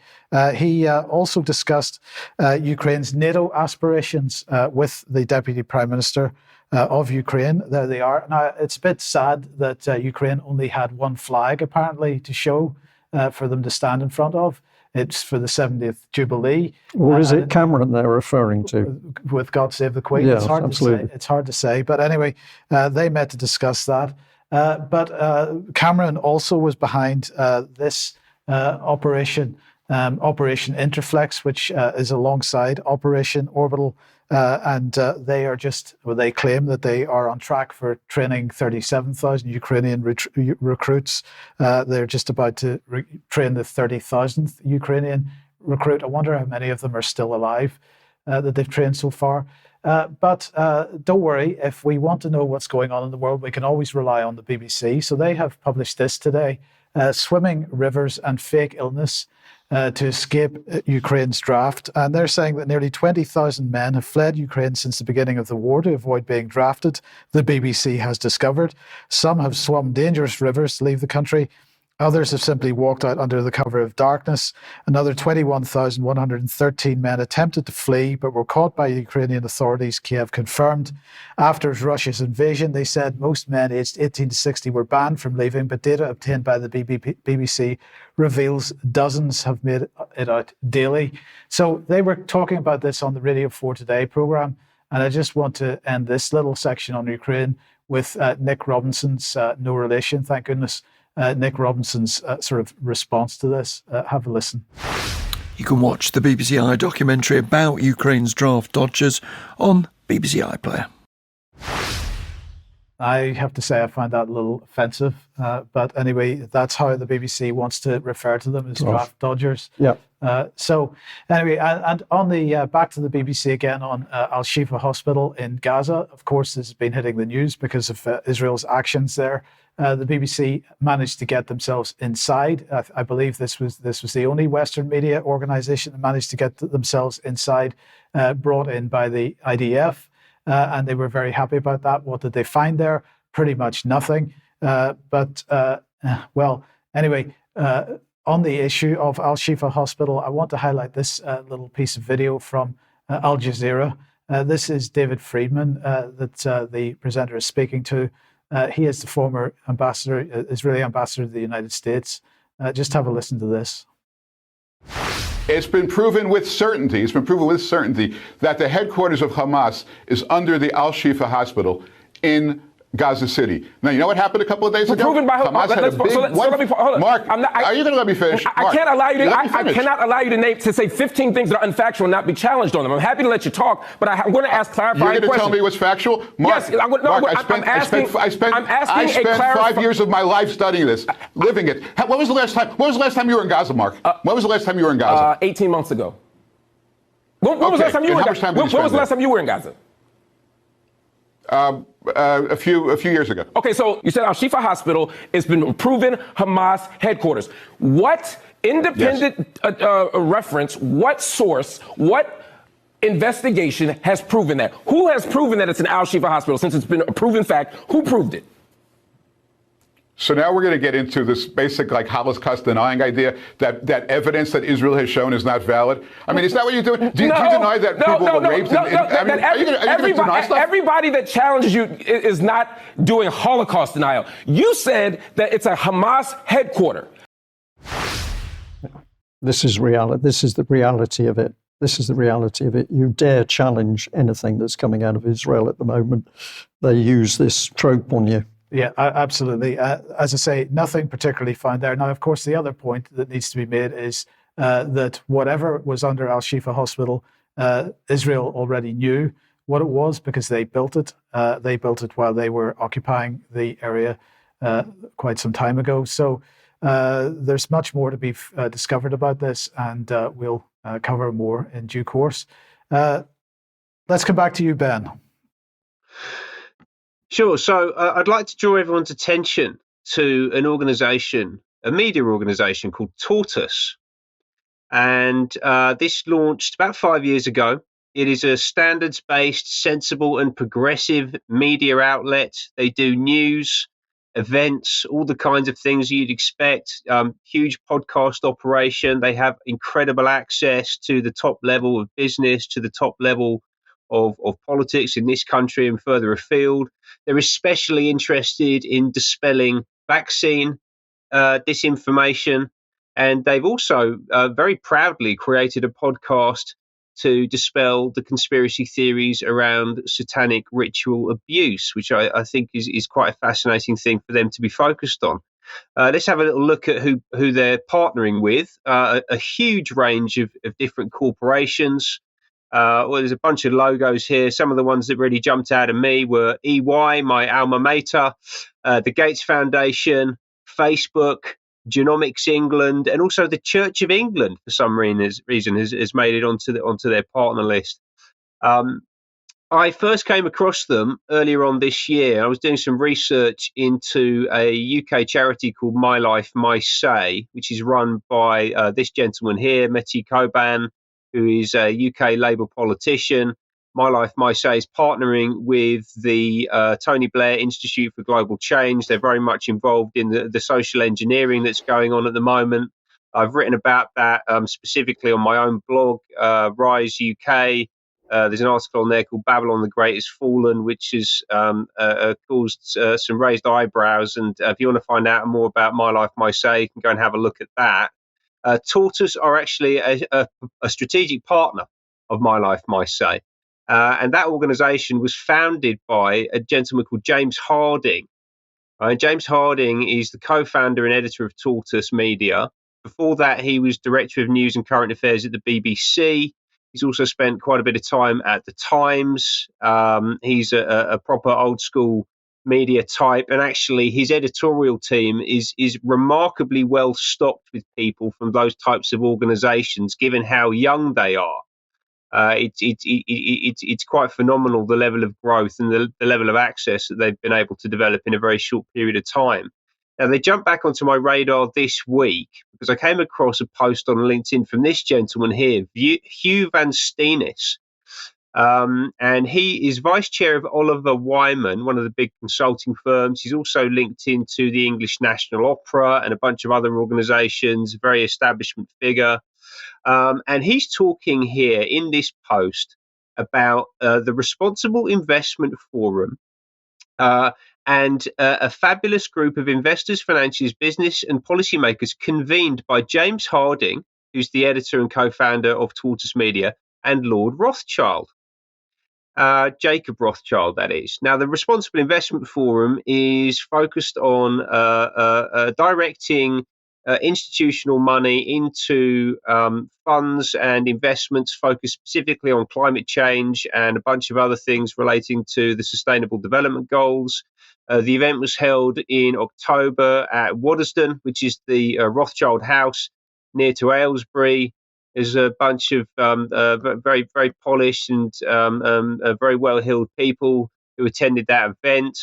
He also discussed Ukraine's NATO aspirations with the Deputy Prime Minister of Ukraine. There they are. Now, it's a bit sad that Ukraine only had one flag, apparently, to show for them to stand in front of. It's for the 70th Jubilee. Or is it Cameron they're referring to? With God Save the Queen. Yeah, it's hard absolutely. to say. It's hard to say. But anyway, they met to discuss that. But Cameron also was behind this operation, Operation Interflex, which is alongside Operation Orbital. And they claim that they are on track for training 37,000 Ukrainian recruits. They're just about to train the 30,000th Ukrainian recruit. I wonder how many of them are still alive that they've trained so far. But don't worry, if we want to know what's going on in the world, we can always rely on the BBC. So they have published this today, Swimming Rivers and Fake Illness to Escape Ukraine's Draft. And they're saying that nearly 20,000 men have fled Ukraine since the beginning of the war to avoid being drafted, the BBC has discovered. Some have swum dangerous rivers to leave the country. Others have simply walked out under the cover of darkness. Another 21,113 men attempted to flee, but were caught by Ukrainian authorities, Kiev confirmed. After Russia's invasion, they said most men aged 18 to 60 were banned from leaving, but data obtained by the BBC reveals dozens have made it out daily. So they were talking about this on the Radio 4 Today programme, and I just want to end this little section on Ukraine with Nick Robinson's no relation, thank goodness, Nick Robinson's sort of response to this. Have a listen. You can watch the BBC documentary about Ukraine's draft dodgers on BBC iPlayer. I have to say I find that a little offensive. But anyway, that's how the BBC wants to refer to them, as draft dodgers. Yeah. So anyway, and on the back to the BBC again on Al-Shifa Hospital in Gaza. Of course, this has been hitting the news because of Israel's actions there. The BBC managed to get themselves inside. I believe this was the only Western media organisation that managed to get themselves inside, brought in by the IDF, and they were very happy about that. What did they find there? Pretty much nothing. Well, anyway, on the issue of Al-Shifa Hospital, I want to highlight this little piece of video from Al Jazeera. This is David Friedman that the presenter is speaking to. He is the former Israeli ambassador to the United States. Just have a listen to this. It's been proven with certainty, that the headquarters of Hamas is under the Al-Shifa Hospital in Gaza City. Now, you know what happened a couple of days ago? Proven by Hamas had a big... hold on. Mark, are you going to let me finish? I can't allow you to... I cannot allow you to say 15 things that are unfactual and not be challenged on them. I'm happy to let you talk, but I'm going to ask clarifying questions. You're going to tell me what's factual? Mark, yes, I spent 5 years of my life studying this, living it. When was the last time you were in Gaza, Mark? When was the last time you were in Gaza? 18 months ago. When was the last time you were in Gaza? When was the last time you were in Gaza? A few years ago. Okay, so you said Al-Shifa Hospital has been proven Hamas headquarters. What independent reference, what source, what investigation has proven that? Who has proven that it's an Al-Shifa Hospital? Since it's been a proven fact, who proved it? So now we're going to get into this basic, like, Holocaust denying idea that evidence that Israel has shown is not valid. I mean, is that what you're doing? Do you deny that people were raped? Are you going to deny stuff? Everybody that challenges you is not doing Holocaust denial. You said that it's a Hamas headquarter. This is reality. This is the reality of it. This is the reality of it. You dare challenge anything that's coming out of Israel at the moment, they use this trope on you. Yeah, absolutely. As I say, nothing particularly found there. Now, of course, the other point that needs to be made is that whatever was under Al-Shifa Hospital, Israel already knew what it was because they built it. They built it while they were occupying the area quite some time ago. So there's much more to be discovered about this, and we'll cover more in due course. Let's come back to you, Ben. Sure. So I'd like to draw everyone's attention to an organisation, a media organisation called Tortoise. And this launched about 5 years ago. It is a standards-based, sensible and progressive media outlet. They do news, events, all the kinds of things you'd expect. Huge podcast operation. They have incredible access to the top level of business, to the top level of politics in this country and further afield. They're especially interested in dispelling vaccine disinformation. And they've also very proudly created a podcast to dispel the conspiracy theories around satanic ritual abuse, which I think is quite a fascinating thing for them to be focused on. Let's have a little look at who they're partnering with. A huge range of different corporations. Well, there's a bunch of logos here. Some of the ones that really jumped out at me were EY, my alma mater, the Gates Foundation, Facebook, Genomics England, and also the Church of England for some reason has made it onto their partner list. I first came across them earlier on this year. I was doing some research into a UK charity called My Life, My Say, which is run by this gentleman here, Mehdi Koban, who is a UK Labour politician. My Life, My Say is partnering with the Tony Blair Institute for Global Change. They're very much involved in the social engineering that's going on at the moment. I've written about that specifically on my own blog, Rise UK. There's an article on there called Babylon the Great has Fallen, which has caused some raised eyebrows. And if you want to find out more about My Life, My Say, you can go and have a look at that. Tortoise are actually a strategic partner of My Life, My Say. And that organisation was founded by a gentleman called James Harding. James Harding is the co-founder and editor of Tortoise Media. Before that, he was director of news and current affairs at the BBC. He's also spent quite a bit of time at the Times. He's a proper old school media type, and actually his editorial team is remarkably well stocked with people from those types of organisations, given how young they are. It's quite phenomenal, the level of growth and the level of access that they've been able to develop in a very short period of time. Now, they jumped back onto my radar this week because I came across a post on LinkedIn from this gentleman here, Hugh Van Steenis. And he is vice chair of Oliver Wyman, one of the big consulting firms. He's also linked into the English National Opera and a bunch of other organizations, very establishment figure. And he's talking here in this post about the Responsible Investment Forum and a fabulous group of investors, financiers, business and policymakers convened by James Harding, who's the editor and co-founder of Tortoise Media, and Lord Rothschild. Jacob Rothschild, that is. Now, the Responsible Investment Forum is focused on directing institutional money into funds and investments focused specifically on climate change and a bunch of other things relating to the Sustainable Development Goals. The event was held in October at Waddesdon, which is the Rothschild House near to Aylesbury. There's a bunch of very, very polished and very well-heeled people who attended that event.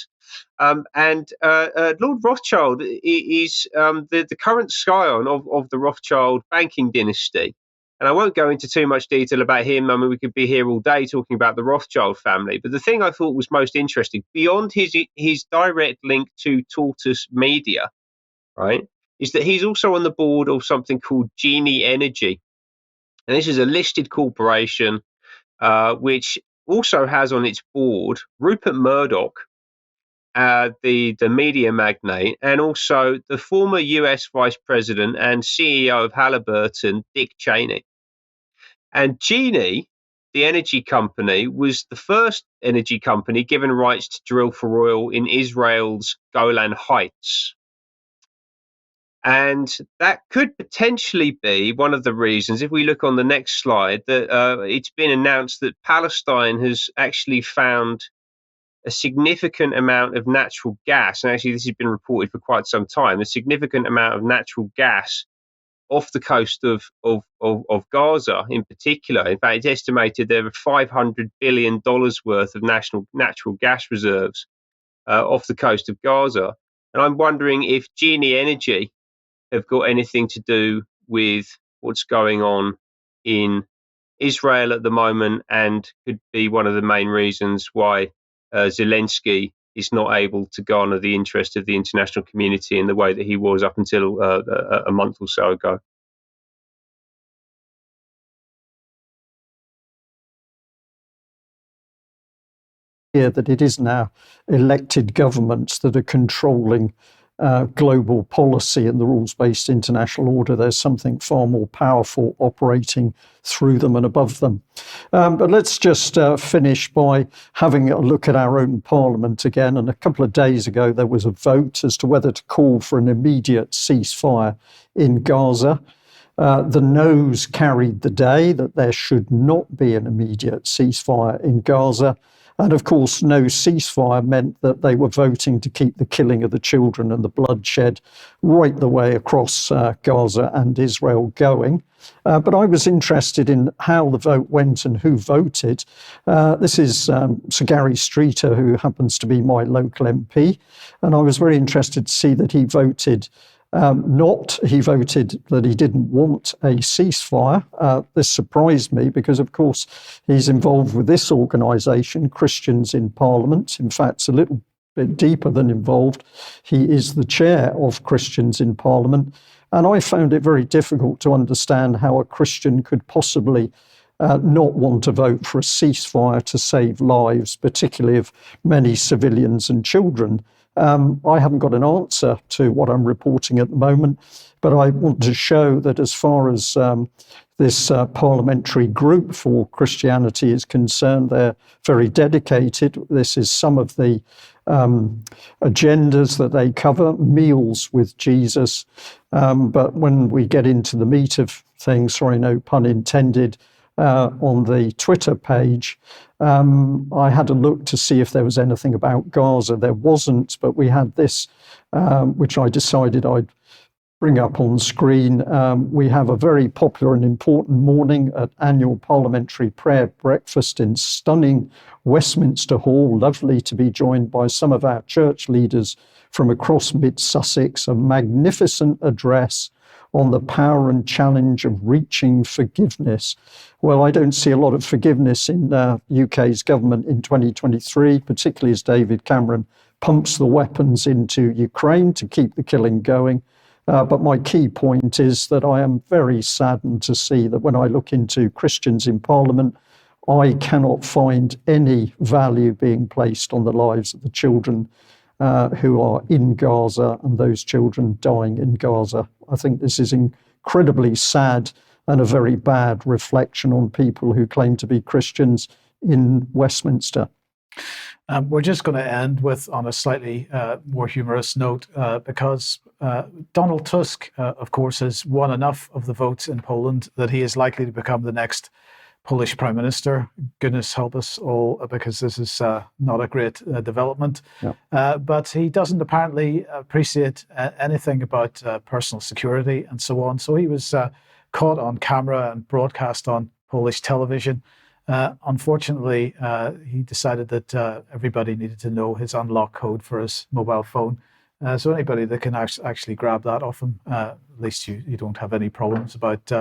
And Lord Rothschild is the current scion of the Rothschild banking dynasty. And I won't go into too much detail about him. I mean, we could be here all day talking about the Rothschild family. But the thing I thought was most interesting, beyond his direct link to Tortoise Media, right, is that he's also on the board of something called Genie Energy. And this is a listed corporation which also has on its board Rupert Murdoch, the media magnate, and also the former US Vice President and CEO of Halliburton, Dick Cheney. And Genie, the energy company, was the first energy company given rights to drill for oil in Israel's Golan Heights. And that could potentially be one of the reasons, if we look on the next slide, that it's been announced that Palestine has actually found a significant amount of natural gas. And actually, this has been reported for quite some time, a significant amount of natural gas off the coast of Gaza in particular. In fact, it's estimated there are $500 billion worth of natural gas reserves off the coast of Gaza. And I'm wondering if Genie Energy have got anything to do with what's going on in Israel at the moment, and could be one of the main reasons why Zelensky is not able to garner the interest of the international community in the way that he was up until a month or so ago. That it is now elected governments that are controlling global policy and the rules-based international order. There's something far more powerful operating through them and above them. But let's just finish by having a look at our own parliament again. And a couple of days ago, there was a vote as to whether to call for an immediate ceasefire in Gaza. The noes carried the day, that there should not be an immediate ceasefire in Gaza. And of course, no ceasefire meant that they were voting to keep the killing of the children and the bloodshed right the way across Gaza and Israel going. But I was interested in how the vote went and who voted. This is Sir Gary Streeter, who happens to be my local MP. And I was very interested to see that he voted he voted that he didn't want a ceasefire. This surprised me because, of course, he's involved with this organisation, Christians in Parliament. In fact, it's a little bit deeper than involved. He is the chair of Christians in Parliament. And I found it very difficult to understand how a Christian could possibly not want to vote for a ceasefire to save lives, particularly of many civilians and children. I haven't got an answer to what I'm reporting at the moment, but I want to show that as far as this parliamentary group for Christianity is concerned, they're very dedicated. This is some of the agendas that they cover, meals with Jesus. But when we get into the meat of things, sorry, no pun intended, on the Twitter page, I had a look to see if there was anything about Gaza. There wasn't, but we had this, which I decided I'd bring up on screen. We have a very popular and important morning at annual parliamentary prayer breakfast in stunning Westminster Hall. Lovely to be joined by some of our church leaders from across mid-Sussex. A magnificent address on the power and challenge of reaching forgiveness. Well, I don't see a lot of forgiveness in the UK's government in 2023, particularly as David Cameron pumps the weapons into Ukraine to keep the killing going. But my key point is that I am very saddened to see that when I look into Christians in Parliament, I cannot find any value being placed on the lives of the children who are in Gaza and those children dying in Gaza. I think this is incredibly sad and a very bad reflection on people who claim to be Christians in Westminster. We're just going to end on a slightly more humorous note because Donald Tusk, of course, has won enough of the votes in Poland that he is likely to become the next Polish Prime Minister. Goodness help us all, because this is not a great development. Yeah. But he doesn't apparently appreciate anything about personal security and so on. So he was caught on camera and broadcast on Polish television. Unfortunately, he decided that everybody needed to know his unlock code for his mobile phone. So anybody that can actually grab that off him, at least you don't have any problems about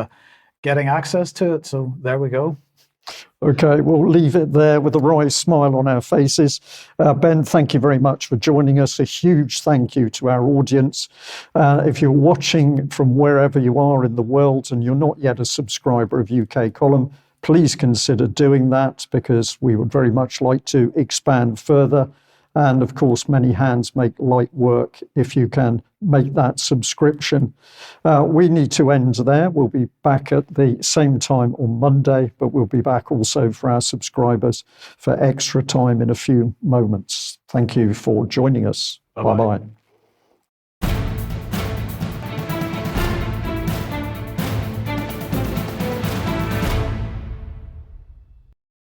getting access to it. So there we go. Okay, we'll leave it there with a wry smile on our faces. Ben, thank you very much for joining us. A huge thank you to our audience. If you're watching from wherever you are in the world and you're not yet a subscriber of UK Column, please consider doing that, because we would very much like to expand further. And of course, many hands make light work if you can make that subscription. We need to end there. We'll be back at the same time on Monday, but we'll be back also for our subscribers for extra time in a few moments. Thank you for joining us. Bye-bye.